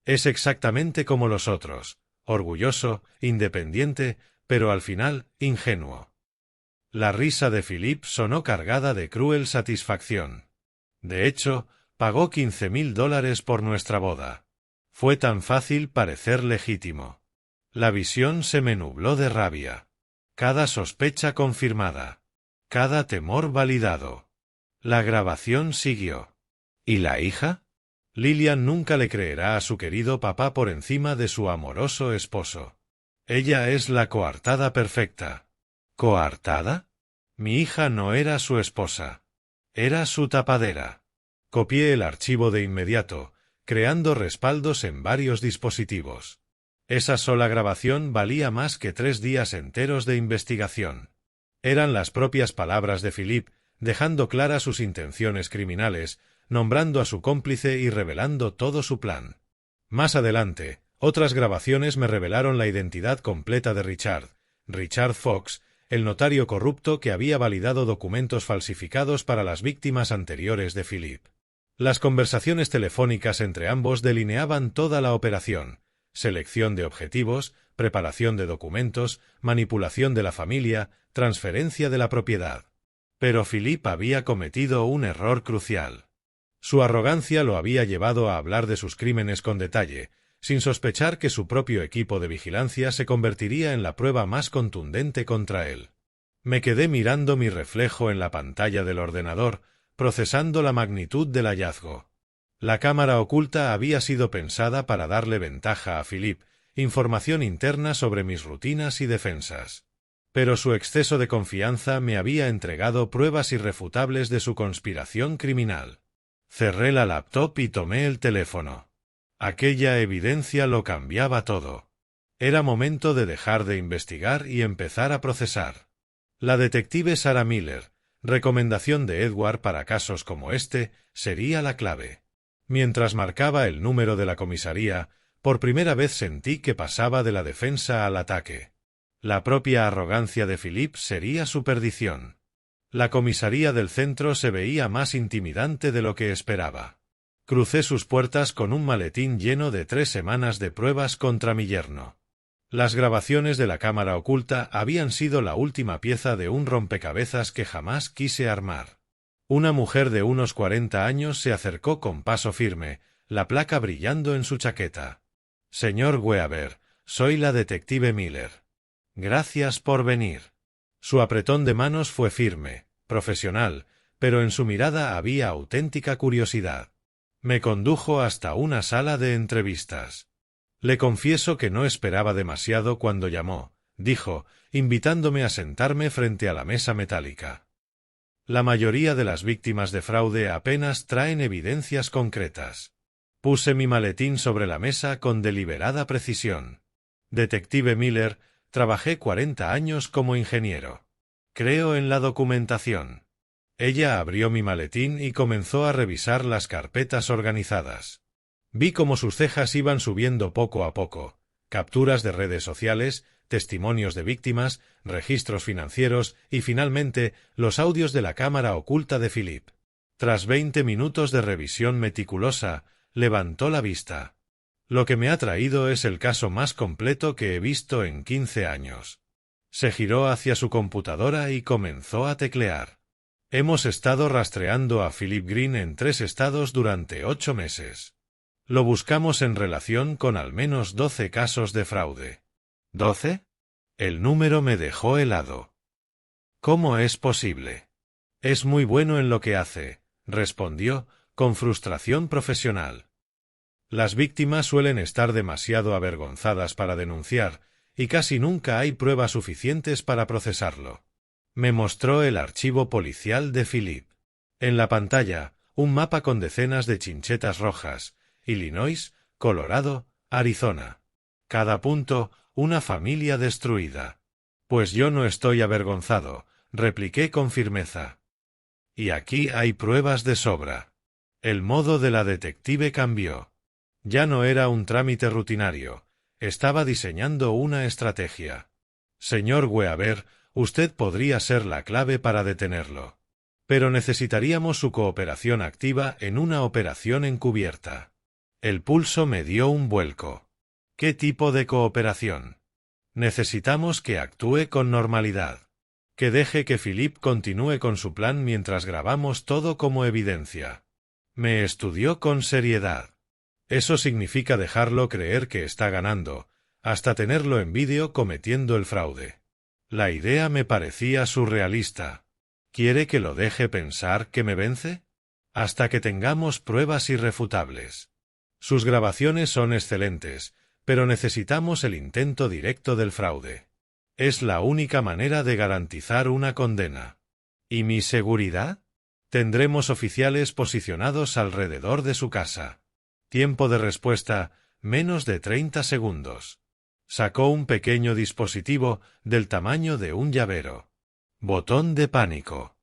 Es exactamente como los otros, orgulloso, independiente, pero al final, ingenuo. La risa de Philip sonó cargada de cruel satisfacción. De hecho, pagó $15,000 por nuestra boda. Fue tan fácil parecer legítimo. La visión se me nubló de rabia. Cada sospecha confirmada. Cada temor validado. La grabación siguió. ¿Y la hija? Lillian nunca le creerá a su querido papá por encima de su amoroso esposo. Ella es la coartada perfecta. ¿Coartada? Mi hija no era su esposa. Era su tapadera. Copié el archivo de inmediato, creando respaldos en varios dispositivos. Esa sola grabación valía más que 3 días enteros de investigación. Eran las propias palabras de Philip, dejando claras sus intenciones criminales, nombrando a su cómplice y revelando todo su plan. Más adelante, otras grabaciones me revelaron la identidad completa de Richard Fox, el notario corrupto que había validado documentos falsificados para las víctimas anteriores de Philip. Las conversaciones telefónicas entre ambos delineaban toda la operación: selección de objetivos, preparación de documentos, manipulación de la familia, transferencia de la propiedad. Pero Philip había cometido un error crucial. Su arrogancia lo había llevado a hablar de sus crímenes con detalle, sin sospechar que su propio equipo de vigilancia se convertiría en la prueba más contundente contra él. Me quedé mirando mi reflejo en la pantalla del ordenador, procesando la magnitud del hallazgo. La cámara oculta había sido pensada para darle ventaja a Philip, información interna sobre mis rutinas y defensas. Pero su exceso de confianza me había entregado pruebas irrefutables de su conspiración criminal. Cerré la laptop y tomé el teléfono. Aquella evidencia lo cambiaba todo. Era momento de dejar de investigar y empezar a procesar. La detective Sarah Miller, recomendación de Edward para casos como este, sería la clave. Mientras marcaba el número de la comisaría, por primera vez sentí que pasaba de la defensa al ataque. La propia arrogancia de Philip sería su perdición. La comisaría del centro se veía más intimidante de lo que esperaba. Crucé sus puertas con un maletín lleno de 3 semanas de pruebas contra mi yerno. Las grabaciones de la cámara oculta habían sido la última pieza de un rompecabezas que jamás quise armar. Una mujer de unos 40 años se acercó con paso firme, la placa brillando en su chaqueta. «Señor Weaver, soy la detective Miller. Gracias por venir». Su apretón de manos fue firme, profesional, pero en su mirada había auténtica curiosidad. Me condujo hasta una sala de entrevistas. «Le confieso que no esperaba demasiado cuando llamó», dijo, invitándome a sentarme frente a la mesa metálica. «La mayoría de las víctimas de fraude apenas traen evidencias concretas». Puse mi maletín sobre la mesa con deliberada precisión. «Detective Miller, trabajé 40 años como ingeniero. Creo en la documentación». Ella abrió mi maletín y comenzó a revisar las carpetas organizadas. Vi cómo sus cejas iban subiendo poco a poco: capturas de redes sociales, testimonios de víctimas, registros financieros y, finalmente, los audios de la cámara oculta de Philip. Tras 20 minutos de revisión meticulosa, levantó la vista. «Lo que me ha traído es el caso más completo que he visto en 15 años». Se giró hacia su computadora y comenzó a teclear. «Hemos estado rastreando a Philip Green en 3 estados durante 8 meses. Lo buscamos en relación con al menos 12 casos de fraude. ¿12? El número me dejó helado. ¿Cómo es posible? Es muy bueno en lo que hace, respondió, con frustración profesional. Las víctimas suelen estar demasiado avergonzadas para denunciar, y casi nunca hay pruebas suficientes para procesarlo. Me mostró el archivo policial de Philip. En la pantalla, un mapa con decenas de chinchetas rojas: Illinois, Colorado, Arizona. Cada punto, una familia destruida. Pues yo no estoy avergonzado, repliqué con firmeza. Y aquí hay pruebas de sobra. El modo de la detective cambió. Ya no era un trámite rutinario, estaba diseñando una estrategia. Señor Weaver, usted podría ser la clave para detenerlo. Pero necesitaríamos su cooperación activa en una operación encubierta. El pulso me dio un vuelco. ¿Qué tipo de cooperación? Necesitamos que actúe con normalidad. Que deje que Philip continúe con su plan mientras grabamos todo como evidencia. Me estudió con seriedad. Eso significa dejarlo creer que está ganando, hasta tenerlo en vídeo cometiendo el fraude. La idea me parecía surrealista. ¿Quiere que lo deje pensar que me vence? Hasta que tengamos pruebas irrefutables. Sus grabaciones son excelentes, pero necesitamos el intento directo del fraude. Es la única manera de garantizar una condena. ¿Y mi seguridad? Tendremos oficiales posicionados alrededor de su casa. Tiempo de respuesta, menos de 30 segundos. Sacó un pequeño dispositivo del tamaño de un llavero. Botón de pánico.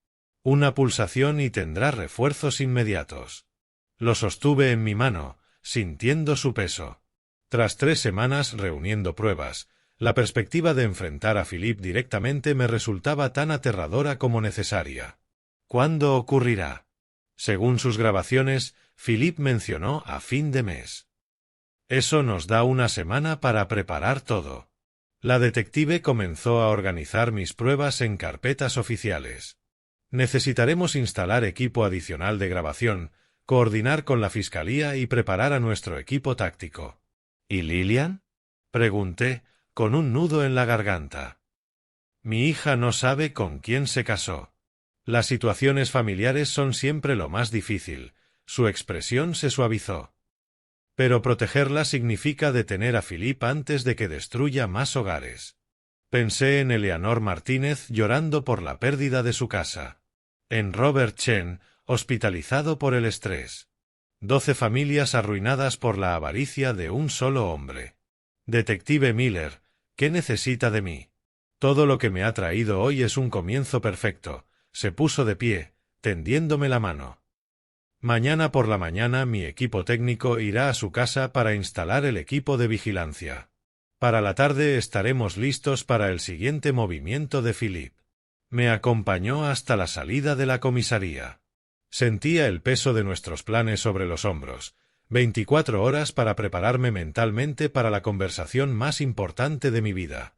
Una pulsación y tendrá refuerzos inmediatos. Lo sostuve en mi mano, sintiendo su peso. Tras 3 semanas reuniendo pruebas, la perspectiva de enfrentar a Philip directamente me resultaba tan aterradora como necesaria. ¿Cuándo ocurrirá? Según sus grabaciones, Philip mencionó a fin de mes. Eso nos da una semana para preparar todo. La detective comenzó a organizar mis pruebas en carpetas oficiales. Necesitaremos instalar equipo adicional de grabación, coordinar con la fiscalía y preparar a nuestro equipo táctico. ¿Y Lillian? Pregunté, con un nudo en la garganta. Mi hija no sabe con quién se casó. Las situaciones familiares son siempre lo más difícil. Su expresión se suavizó. Pero protegerla significa detener a Philip antes de que destruya más hogares. Pensé en Eleanor Martínez llorando por la pérdida de su casa. En Robert Chen, hospitalizado por el estrés. 12 familias arruinadas por la avaricia de un solo hombre. Detective Miller, ¿qué necesita de mí? Todo lo que me ha traído hoy es un comienzo perfecto. Se puso de pie, tendiéndome la mano. Mañana por la mañana mi equipo técnico irá a su casa para instalar el equipo de vigilancia. Para la tarde estaremos listos para el siguiente movimiento de Philip. Me acompañó hasta la salida de la comisaría. Sentía el peso de nuestros planes sobre los hombros. 24 horas para prepararme mentalmente para la conversación más importante de mi vida.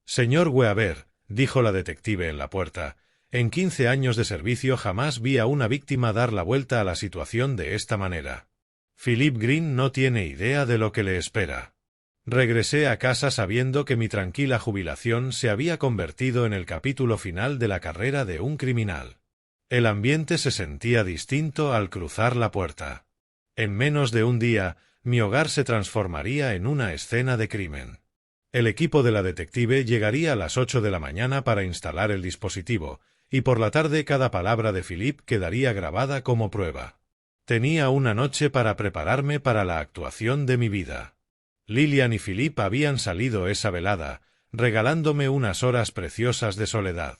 Señor Weaver, dijo la detective en la puerta, en 15 años de servicio jamás vi a una víctima dar la vuelta a la situación de esta manera. Philip Green no tiene idea de lo que le espera. Regresé a casa sabiendo que mi tranquila jubilación se había convertido en el capítulo final de la carrera de un criminal. El ambiente se sentía distinto al cruzar la puerta. En menos de un día, mi hogar se transformaría en una escena de crimen. El equipo de la detective llegaría a las 8 de la mañana para instalar el dispositivo, y por la tarde cada palabra de Philip quedaría grabada como prueba. Tenía una noche para prepararme para la actuación de mi vida. Lillian y Philip habían salido esa velada, regalándome unas horas preciosas de soledad.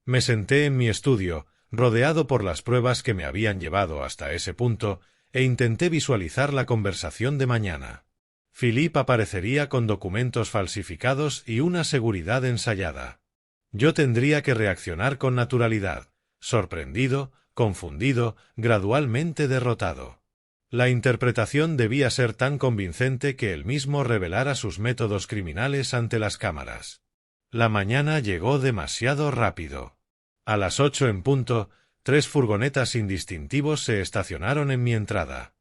Me senté en mi estudio, rodeado por las pruebas que me habían llevado hasta ese punto, e intenté visualizar la conversación de mañana. Philip aparecería con documentos falsificados y una seguridad ensayada. Yo tendría que reaccionar con naturalidad, sorprendido, confundido, gradualmente derrotado. La interpretación debía ser tan convincente que él mismo revelara sus métodos criminales ante las cámaras. La mañana llegó demasiado rápido. A las 8 en punto, 3 furgonetas sin distintivos se estacionaron en mi entrada.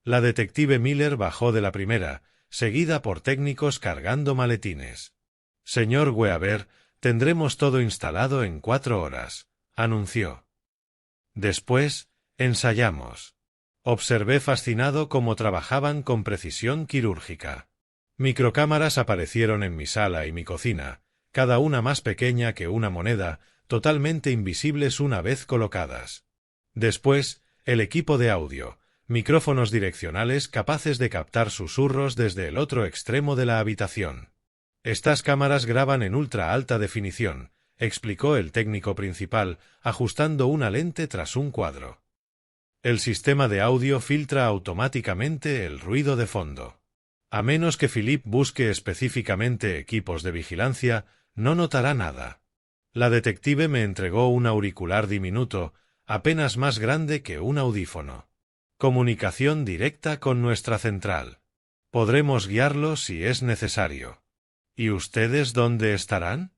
La detective Miller bajó de la primera, seguida por técnicos cargando maletines. Señor Weaver, tendremos todo instalado en 4 horas, anunció. Después, ensayamos. Observé fascinado cómo trabajaban con precisión quirúrgica. Microcámaras aparecieron en mi sala y mi cocina, cada una más pequeña que una moneda, totalmente invisibles una vez colocadas. Después, el equipo de audio, micrófonos direccionales capaces de captar susurros desde el otro extremo de la habitación. Estas cámaras graban en ultra alta definición, explicó el técnico principal, ajustando una lente tras un cuadro. El sistema de audio filtra automáticamente el ruido de fondo. A menos que Philippe busque específicamente equipos de vigilancia, no notará nada. La detective me entregó un auricular diminuto, apenas más grande que un audífono. Comunicación directa con nuestra central. Podremos guiarlo si es necesario. ¿Y ustedes dónde estarán?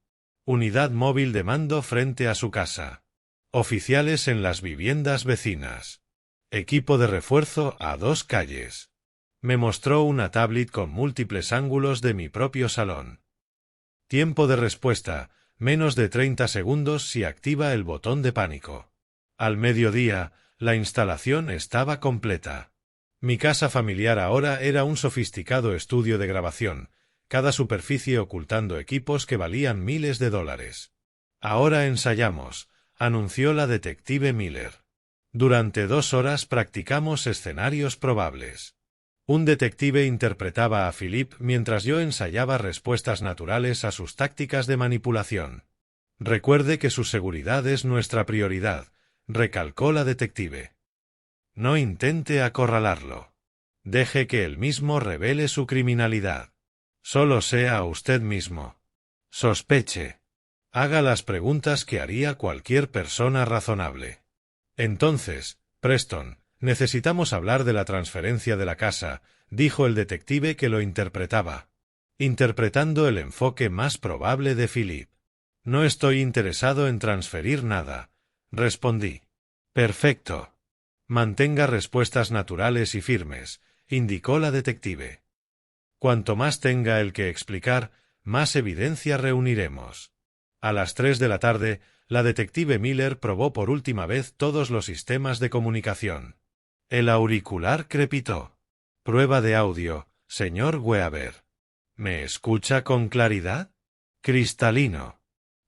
Unidad móvil de mando frente a su casa. Oficiales en las viviendas vecinas. Equipo de refuerzo a 2 calles. Me mostró una tablet con múltiples ángulos de mi propio salón. Tiempo de respuesta, menos de 30 segundos si activa el botón de pánico. Al mediodía, la instalación estaba completa. Mi casa familiar ahora era un sofisticado estudio de grabación, cada superficie ocultando equipos que valían miles de dólares. Ahora ensayamos, anunció la detective Miller. Durante 2 horas practicamos escenarios probables. Un detective interpretaba a Philippe mientras yo ensayaba respuestas naturales a sus tácticas de manipulación. Recuerde que su seguridad es nuestra prioridad, recalcó la detective. No intente acorralarlo. Deje que él mismo revele su criminalidad. Solo sea usted mismo. Sospeche. Haga las preguntas que haría cualquier persona razonable. Entonces, Preston, necesitamos hablar de la transferencia de la casa, dijo el detective que lo interpretaba. Interpretando el enfoque más probable de Philippe. No estoy interesado en transferir nada, respondí. Perfecto. Mantenga respuestas naturales y firmes, indicó la detective. Cuanto más tenga el que explicar, más evidencia reuniremos. A las 3 de la tarde, la detective Miller probó por última vez todos los sistemas de comunicación. El auricular crepitó. Prueba de audio, señor Weaver. ¿Me escucha con claridad? Cristalino.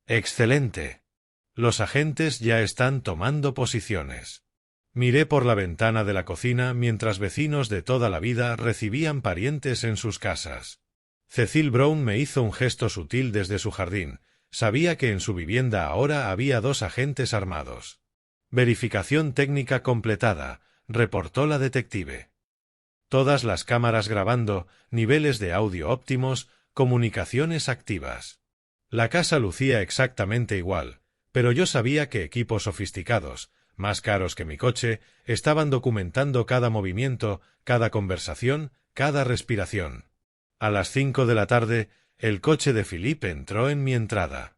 Excelente. Los agentes ya están tomando posiciones. Miré por la ventana de la cocina mientras vecinos de toda la vida recibían parientes en sus casas. Cecil Brown me hizo un gesto sutil desde su jardín. Sabía que en su vivienda ahora había 2 agentes armados. Verificación técnica completada, reportó la detective. Todas las cámaras grabando, niveles de audio óptimos, comunicaciones activas. La casa lucía exactamente igual, pero yo sabía que equipos sofisticados, más caros que mi coche, estaban documentando cada movimiento, cada conversación, cada respiración. A las 5 de la tarde, el coche de Philippe entró en mi entrada.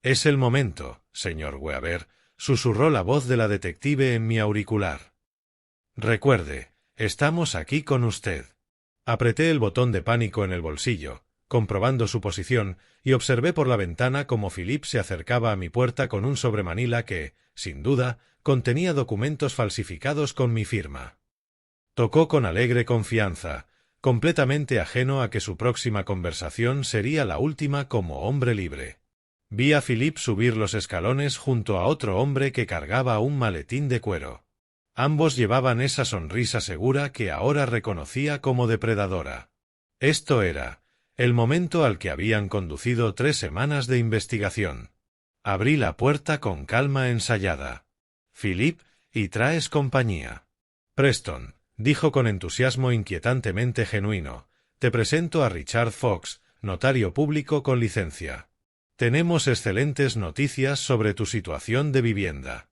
Es el momento, señor Weaver, susurró la voz de la detective en mi auricular. Recuerde, estamos aquí con usted. Apreté el botón de pánico en el bolsillo, comprobando su posición, y observé por la ventana cómo Philippe se acercaba a mi puerta con un sobremanila que, sin duda, contenía documentos falsificados con mi firma. Tocó con alegre confianza, completamente ajeno a que su próxima conversación sería la última como hombre libre. Vi a Philippe subir los escalones junto a otro hombre que cargaba un maletín de cuero. Ambos llevaban esa sonrisa segura que ahora reconocía como depredadora. Esto era el momento al que habían conducido 3 semanas de investigación. Abrí la puerta con calma ensayada. Philippe, y traes compañía. Preston, dijo con entusiasmo inquietantemente genuino, te presento a Richard Fox, notario público con licencia. Tenemos excelentes noticias sobre tu situación de vivienda.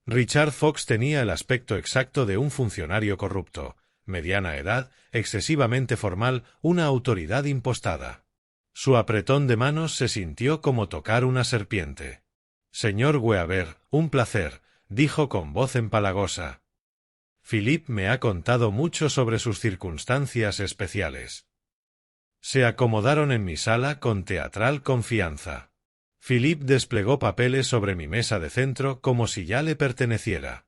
Richard Fox tenía el aspecto exacto de un funcionario corrupto, mediana edad, excesivamente formal, una autoridad impostada. Su apretón de manos se sintió como tocar una serpiente. Señor Weaver, un placer, dijo con voz empalagosa. Philippe me ha contado mucho sobre sus circunstancias especiales. Se acomodaron en mi sala con teatral confianza. Philippe desplegó papeles sobre mi mesa de centro como si ya le perteneciera.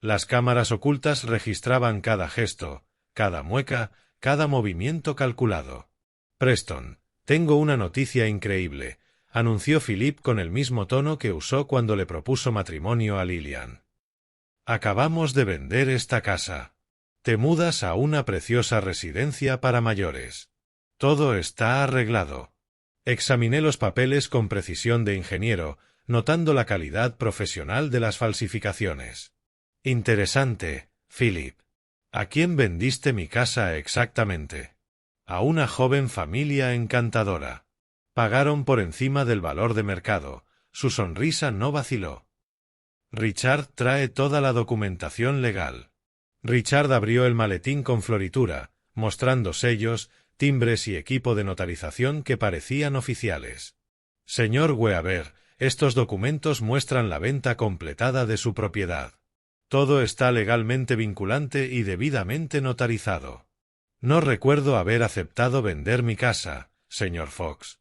Las cámaras ocultas registraban cada gesto, cada mueca, cada movimiento calculado. Preston, tengo una noticia increíble, anunció Philippe con el mismo tono que usó cuando le propuso matrimonio a Lillian. Acabamos de vender esta casa. Te mudas a una preciosa residencia para mayores. Todo está arreglado. Examiné los papeles con precisión de ingeniero, notando la calidad profesional de las falsificaciones. Interesante, Philip. ¿A quién vendiste mi casa exactamente? A una joven familia encantadora. Pagaron por encima del valor de mercado. Su sonrisa no vaciló. Richard trae toda la documentación legal. Richard abrió el maletín con floritura, mostrando sellos, timbres y equipo de notarización que parecían oficiales. Señor Weaver, estos documentos muestran la venta completada de su propiedad. Todo está legalmente vinculante y debidamente notarizado. No recuerdo haber aceptado vender mi casa, señor Fox.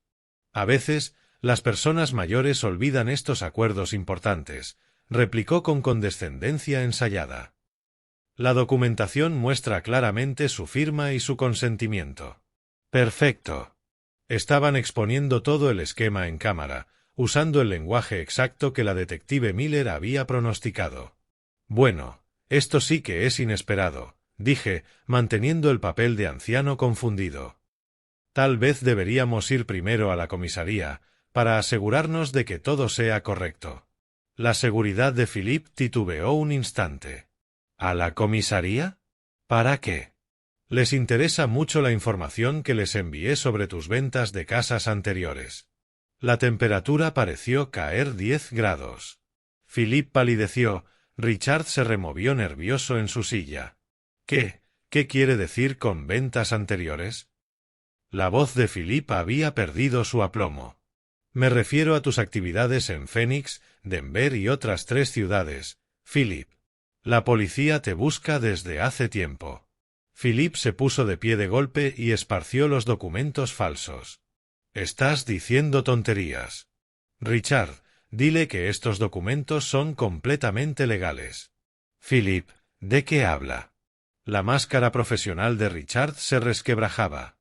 A veces, las personas mayores olvidan estos acuerdos importantes, replicó con condescendencia ensayada. La documentación muestra claramente su firma y su consentimiento. Perfecto. Estaban exponiendo todo el esquema en cámara, usando el lenguaje exacto que la detective Miller había pronosticado. Bueno, esto sí que es inesperado, dije, manteniendo el papel de anciano confundido. Tal vez deberíamos ir primero a la comisaría, para asegurarnos de que todo sea correcto. La seguridad de Philippe titubeó un instante. ¿A la comisaría? ¿Para qué? Les interesa mucho la información que les envié sobre tus ventas de casas anteriores. La temperatura pareció caer 10 grados. Philippe palideció. Richard se removió nervioso en su silla. ¿Qué quiere decir con ventas anteriores? La voz de Philippe había perdido su aplomo. Me refiero a tus actividades en Phoenix, Denver y otras 3 ciudades, Philip. La policía te busca desde hace tiempo. Philippe se puso de pie de golpe y esparció los documentos falsos. Estás diciendo tonterías. Richard, dile que estos documentos son completamente legales. Philip, ¿de qué habla? La máscara profesional de Richard se resquebrajaba.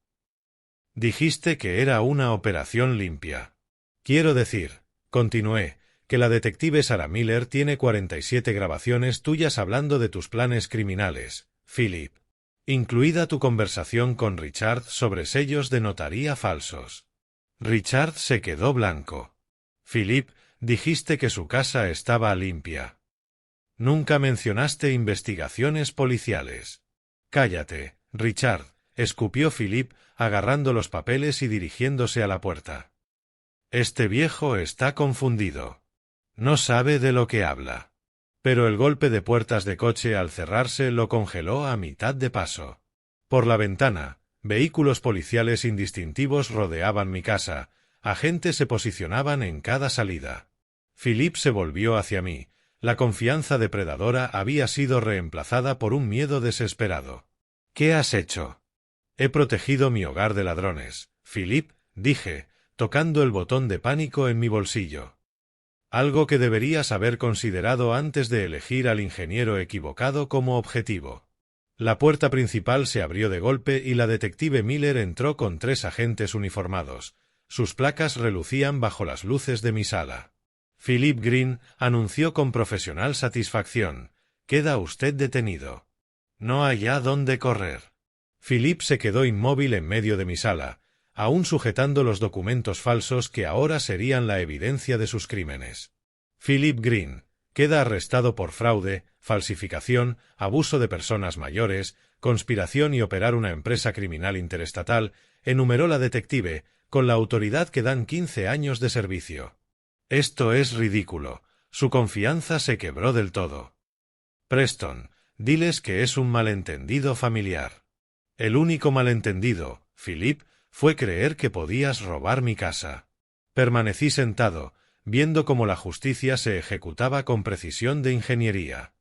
Dijiste que era una operación limpia. Quiero decir, continué, que la detective Sarah Miller tiene 47 grabaciones tuyas hablando de tus planes criminales, Philip, incluida tu conversación con Richard sobre sellos de notaría falsos. Richard se quedó blanco. Philip, dijiste que su casa estaba limpia. Nunca mencionaste investigaciones policiales. Cállate, Richard, escupió Philip, agarrando los papeles y dirigiéndose a la puerta. Este viejo está confundido. No sabe de lo que habla. Pero el golpe de puertas de coche al cerrarse lo congeló a mitad de paso. Por la ventana, vehículos policiales indistintivos rodeaban mi casa, agentes se posicionaban en cada salida. Philip se volvió hacia mí. La confianza depredadora había sido reemplazada por un miedo desesperado. ¿Qué has hecho? He protegido mi hogar de ladrones, Philip, dije, tocando el botón de pánico en mi bolsillo. Algo que deberías haber considerado antes de elegir al ingeniero equivocado como objetivo. La puerta principal se abrió de golpe y la detective Miller entró con 3 agentes uniformados. Sus placas relucían bajo las luces de mi sala. Philip Green anunció con profesional satisfacción. Queda usted detenido. No hay a dónde correr. Philip se quedó inmóvil en medio de mi sala, aún sujetando los documentos falsos que ahora serían la evidencia de sus crímenes. Philip Green queda arrestado por fraude, falsificación, abuso de personas mayores, conspiración y operar una empresa criminal interestatal, enumeró la detective, con la autoridad que dan 15 años de servicio. Esto es ridículo. Su confianza se quebró del todo. Preston, diles que es un malentendido familiar. El único malentendido, Philip, fue creer que podías robar mi casa. Permanecí sentado, viendo cómo la justicia se ejecutaba con precisión de ingeniería.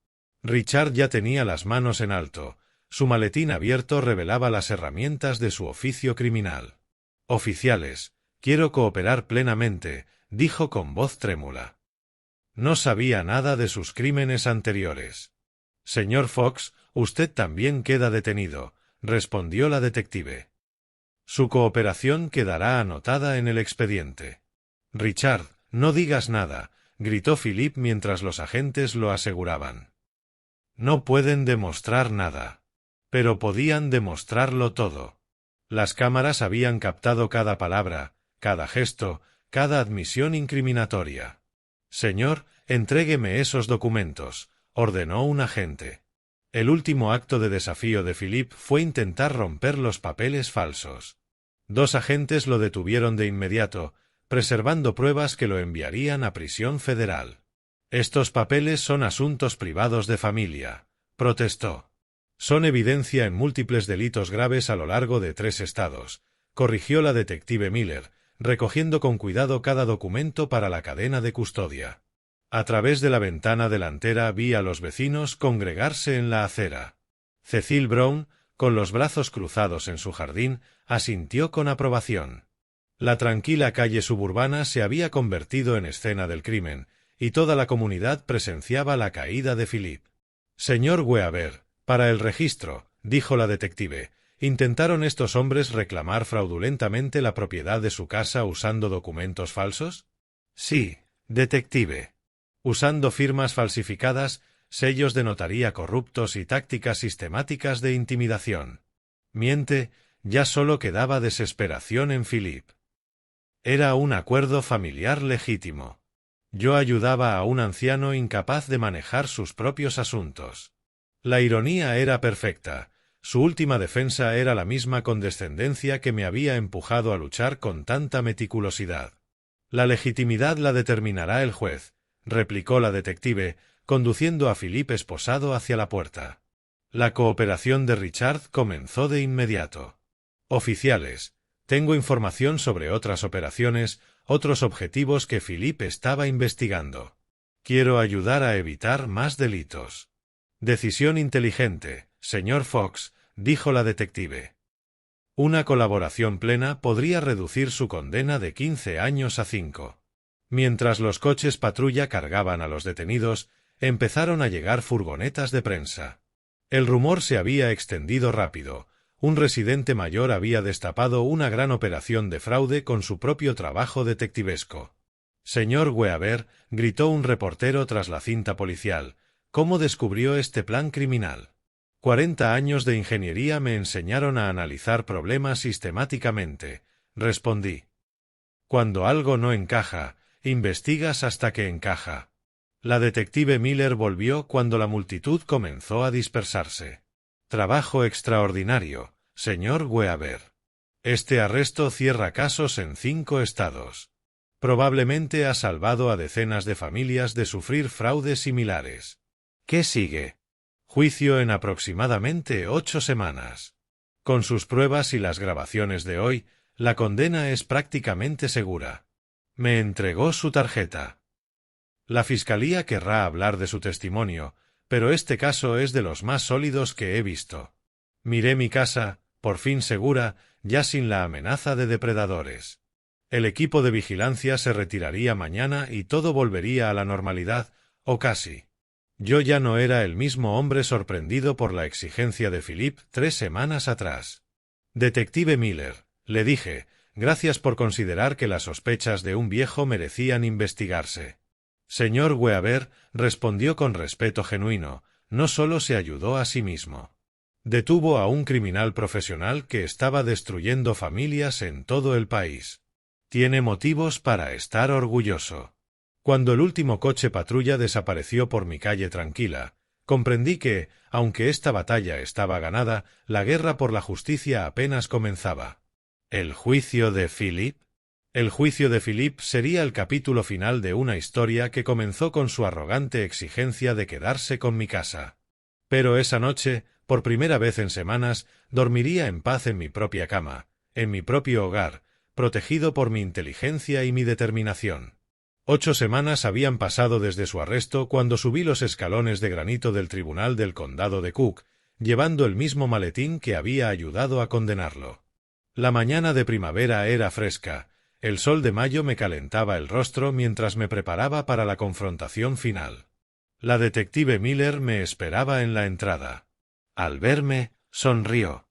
Richard ya tenía las manos en alto. Su maletín abierto revelaba las herramientas de su oficio criminal. Oficiales, quiero cooperar plenamente, dijo con voz trémula. No sabía nada de sus crímenes anteriores. Señor Fox, usted también queda detenido, respondió la detective. Su cooperación quedará anotada en el expediente. Richard, no digas nada, gritó Philip mientras los agentes lo aseguraban. No pueden demostrar nada. Pero podían demostrarlo todo. Las cámaras habían captado cada palabra, cada gesto, cada admisión incriminatoria. Señor, entrégueme esos documentos, ordenó un agente. El último acto de desafío de Philip fue intentar romper los papeles falsos. 2 agentes lo detuvieron de inmediato, preservando pruebas que lo enviarían a prisión federal. Estos papeles son asuntos privados de familia, protestó. Son evidencia en múltiples delitos graves a lo largo de 3 estados, corrigió la detective Miller, recogiendo con cuidado cada documento para la cadena de custodia. A través de la ventana delantera vi a los vecinos congregarse en la acera. Cecil Brown, con los brazos cruzados en su jardín, asintió con aprobación. La tranquila calle suburbana se había convertido en escena del crimen, y toda la comunidad presenciaba la caída de Philip. Señor Weaver, para el registro, dijo la detective, ¿intentaron estos hombres reclamar fraudulentamente la propiedad de su casa usando documentos falsos? Sí, detective. Usando firmas falsificadas, sellos de notaría corruptos y tácticas sistemáticas de intimidación. Miente, ya solo quedaba desesperación en Philip. Era un acuerdo familiar legítimo. Yo ayudaba a un anciano incapaz de manejar sus propios asuntos. La ironía era perfecta. Su última defensa era la misma condescendencia que me había empujado a luchar con tanta meticulosidad. La legitimidad la determinará el juez, replicó la detective, conduciendo a Philip esposado hacia la puerta. La cooperación de Richard comenzó de inmediato. Oficiales, tengo información sobre otras operaciones, otros objetivos que Philip estaba investigando. Quiero ayudar a evitar más delitos. Decisión inteligente, señor Fox, dijo la detective. Una colaboración plena podría reducir su condena de 15 años a 5. Mientras los coches patrulla cargaban a los detenidos, empezaron a llegar furgonetas de prensa. El rumor se había extendido rápido. Un residente mayor había destapado una gran operación de fraude con su propio trabajo detectivesco. Señor Weaver, gritó un reportero tras la cinta policial, ¿cómo descubrió este plan criminal? 40 años de ingeniería me enseñaron a analizar problemas sistemáticamente, respondí. Cuando algo no encaja, investigas hasta que encaja. La detective Miller volvió cuando la multitud comenzó a dispersarse. Trabajo extraordinario, señor Weaver. Este arresto cierra casos en 5 estados. Probablemente ha salvado a decenas de familias de sufrir fraudes similares. ¿Qué sigue? Juicio en aproximadamente 8 semanas. Con sus pruebas y las grabaciones de hoy, la condena es prácticamente segura. Me entregó su tarjeta. La fiscalía querrá hablar de su testimonio, pero este caso es de los más sólidos que he visto. Miré mi casa, por fin segura, ya sin la amenaza de depredadores. El equipo de vigilancia se retiraría mañana y todo volvería a la normalidad, o casi. Yo ya no era el mismo hombre sorprendido por la exigencia de Philip 3 semanas atrás. Detective Miller, le dije, gracias por considerar que las sospechas de un viejo merecían investigarse. Señor Weaver, respondió con respeto genuino, no solo se ayudó a sí mismo. Detuvo a un criminal profesional que estaba destruyendo familias en todo el país. Tiene motivos para estar orgulloso. Cuando el último coche patrulla desapareció por mi calle tranquila, comprendí que, aunque esta batalla estaba ganada, la guerra por la justicia apenas comenzaba. ¿El juicio de Philip? El juicio de Philip sería el capítulo final de una historia que comenzó con su arrogante exigencia de quedarse con mi casa. Pero esa noche, por primera vez en semanas, dormiría en paz en mi propia cama, en mi propio hogar, protegido por mi inteligencia y mi determinación. 8 semanas habían pasado desde su arresto cuando subí los escalones de granito del tribunal del condado de Cook, llevando el mismo maletín que había ayudado a condenarlo. La mañana de primavera era fresca, el sol de mayo me calentaba el rostro mientras me preparaba para la confrontación final. La detective Miller me esperaba en la entrada. Al verme, sonrió.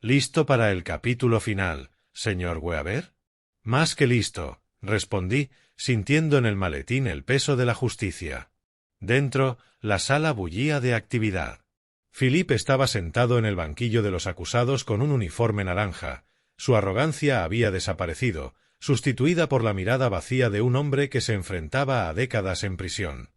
—¿Listo para el capítulo final, señor Weaver? —Más que listo —respondí, sintiendo en el maletín el peso de la justicia. Dentro, la sala bullía de actividad. Philip estaba sentado en el banquillo de los acusados con un uniforme naranja. Su arrogancia había desaparecido, sustituida por la mirada vacía de un hombre que se enfrentaba a décadas en prisión.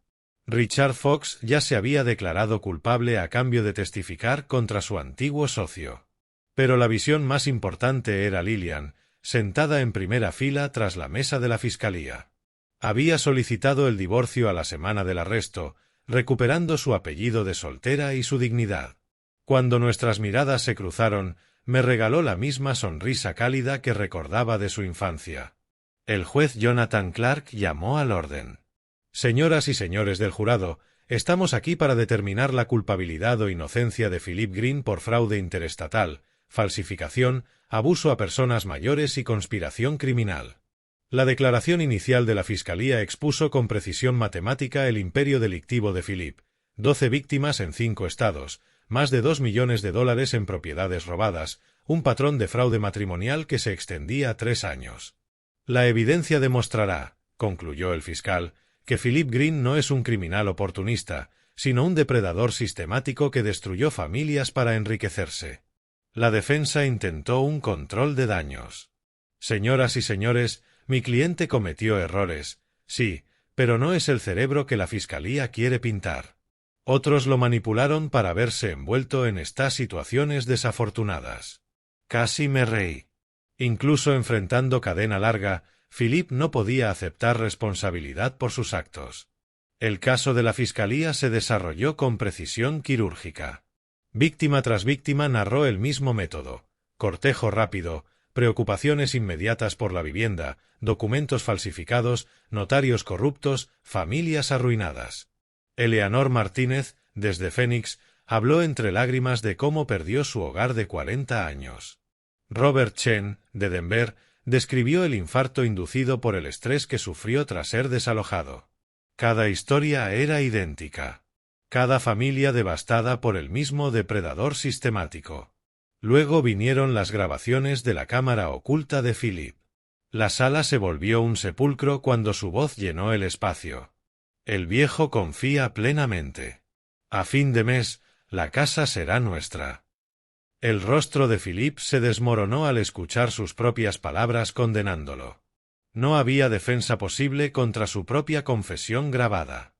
Richard Fox ya se había declarado culpable a cambio de testificar contra su antiguo socio. Pero la visión más importante era Lillian, sentada en primera fila tras la mesa de la fiscalía. Había solicitado el divorcio a la semana del arresto, recuperando su apellido de soltera y su dignidad. Cuando nuestras miradas se cruzaron, me regaló la misma sonrisa cálida que recordaba de su infancia. El juez Jonathan Clark llamó al orden. Señoras y señores del jurado, estamos aquí para determinar la culpabilidad o inocencia de Philip Green por fraude interestatal, falsificación, abuso a personas mayores y conspiración criminal. La declaración inicial de la Fiscalía expuso con precisión matemática el imperio delictivo de Philip: 12 víctimas en 5 estados, más de $2 millones en propiedades robadas, un patrón de fraude matrimonial que se extendía 3 años. La evidencia demostrará, concluyó el fiscal, que Philip Green no es un criminal oportunista, sino un depredador sistemático que destruyó familias para enriquecerse. La defensa intentó un control de daños. Señoras y señores, mi cliente cometió errores, sí, pero no es el cerebro que la Fiscalía quiere pintar. Otros lo manipularon para verse envuelto en estas situaciones desafortunadas. Casi me reí. Incluso enfrentando cadena larga, Philip no podía aceptar responsabilidad por sus actos. El caso de la Fiscalía se desarrolló con precisión quirúrgica. Víctima tras víctima narró el mismo método: cortejo rápido, preocupaciones inmediatas por la vivienda, documentos falsificados, notarios corruptos, familias arruinadas. Eleanor Martínez, desde Phoenix, habló entre lágrimas de cómo perdió su hogar de 40 años. Robert Chen, de Denver, describió el infarto inducido por el estrés que sufrió tras ser desalojado. Cada historia era idéntica. Cada familia devastada por el mismo depredador sistemático. Luego vinieron las grabaciones de la cámara oculta de Philip. La sala se volvió un sepulcro cuando su voz llenó el espacio. El viejo confía plenamente. A fin de mes, la casa será nuestra. El rostro de Philip se desmoronó al escuchar sus propias palabras condenándolo. No había defensa posible contra su propia confesión grabada.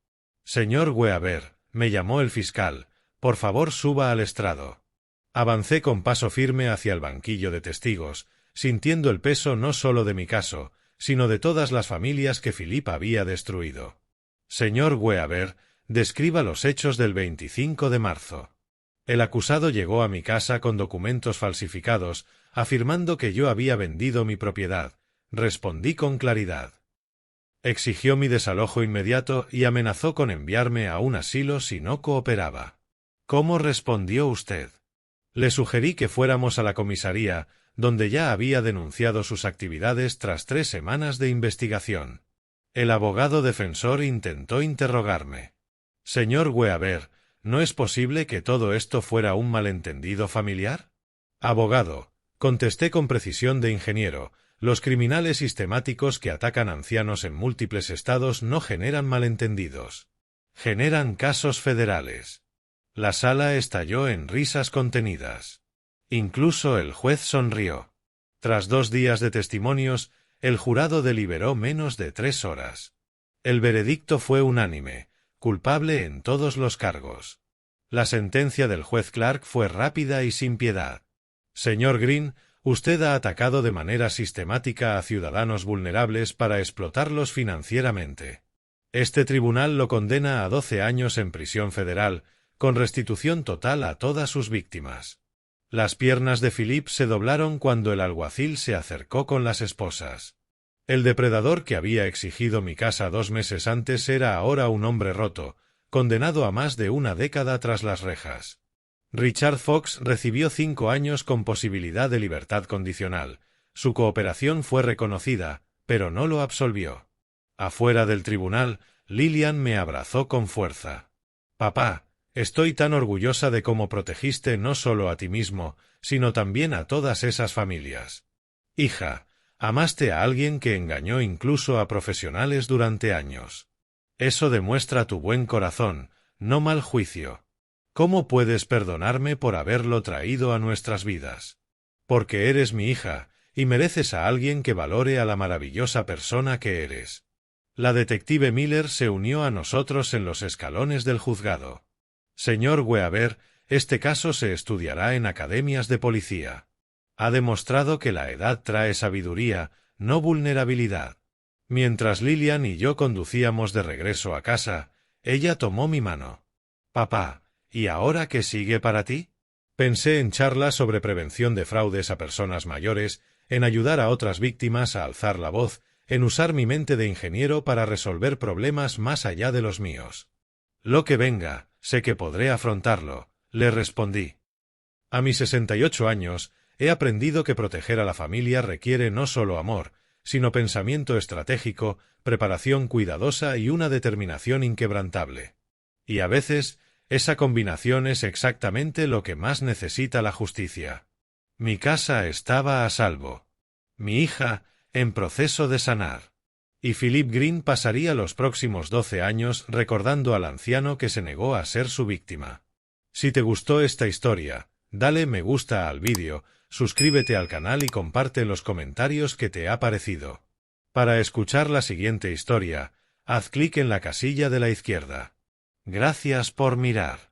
Señor Weaver, me llamó el fiscal, por favor suba al estrado. Avancé con paso firme hacia el banquillo de testigos, sintiendo el peso no solo de mi caso, sino de todas las familias que Philip había destruido. Señor Weaver, describa los hechos del 25 de marzo. El acusado llegó a mi casa con documentos falsificados, afirmando que yo había vendido mi propiedad. Respondí con claridad. Exigió mi desalojo inmediato y amenazó con enviarme a un asilo si no cooperaba. ¿Cómo respondió usted? Le sugerí que fuéramos a la comisaría, donde ya había denunciado sus actividades tras 3 semanas de investigación. El abogado defensor intentó interrogarme. Señor Weaver, ¿no es posible que todo esto fuera un malentendido familiar? Abogado, contesté con precisión de ingeniero, los criminales sistemáticos que atacan ancianos en múltiples estados no generan malentendidos. Generan casos federales. La sala estalló en risas contenidas. Incluso el juez sonrió. Tras 2 días de testimonios, el jurado deliberó menos de 3 horas. El veredicto fue unánime, culpable en todos los cargos. La sentencia del juez Clark fue rápida y sin piedad. Señor Green, usted ha atacado de manera sistemática a ciudadanos vulnerables para explotarlos financieramente. Este tribunal lo condena a 12 años en prisión federal, con restitución total a todas sus víctimas. Las piernas de Philip se doblaron cuando el alguacil se acercó con las esposas. El depredador que había exigido mi casa 2 meses antes era ahora un hombre roto, condenado a más de 1 década tras las rejas. Richard Fox recibió 5 años con posibilidad de libertad condicional. Su cooperación fue reconocida, pero no lo absolvió. Afuera del tribunal, Lillian me abrazó con fuerza. Papá, estoy tan orgullosa de cómo protegiste no solo a ti mismo, sino también a todas esas familias. Hija, amaste a alguien que engañó incluso a profesionales durante años. Eso demuestra tu buen corazón, no mal juicio. ¿Cómo puedes perdonarme por haberlo traído a nuestras vidas? Porque eres mi hija, y mereces a alguien que valore a la maravillosa persona que eres. La detective Miller se unió a nosotros en los escalones del juzgado. Señor Weaver, este caso se estudiará en academias de policía. Ha demostrado que la edad trae sabiduría, no vulnerabilidad. Mientras Lillian y yo conducíamos de regreso a casa, ella tomó mi mano. Papá, ¿y ahora qué sigue para ti? Pensé en charlas sobre prevención de fraudes a personas mayores, en ayudar a otras víctimas a alzar la voz, en usar mi mente de ingeniero para resolver problemas más allá de los míos. Lo que venga, sé que podré afrontarlo, le respondí. A mis 68 años, he aprendido que proteger a la familia requiere no solo amor, sino pensamiento estratégico, preparación cuidadosa y una determinación inquebrantable. Y a veces, esa combinación es exactamente lo que más necesita la justicia. Mi casa estaba a salvo. Mi hija, en proceso de sanar. Y Philip Green pasaría los próximos 12 años recordando al anciano que se negó a ser su víctima. Si te gustó esta historia, dale me gusta al vídeo, suscríbete al canal y comparte en los comentarios qué te ha parecido. Para escuchar la siguiente historia, haz clic en la casilla de la izquierda. Gracias por mirar.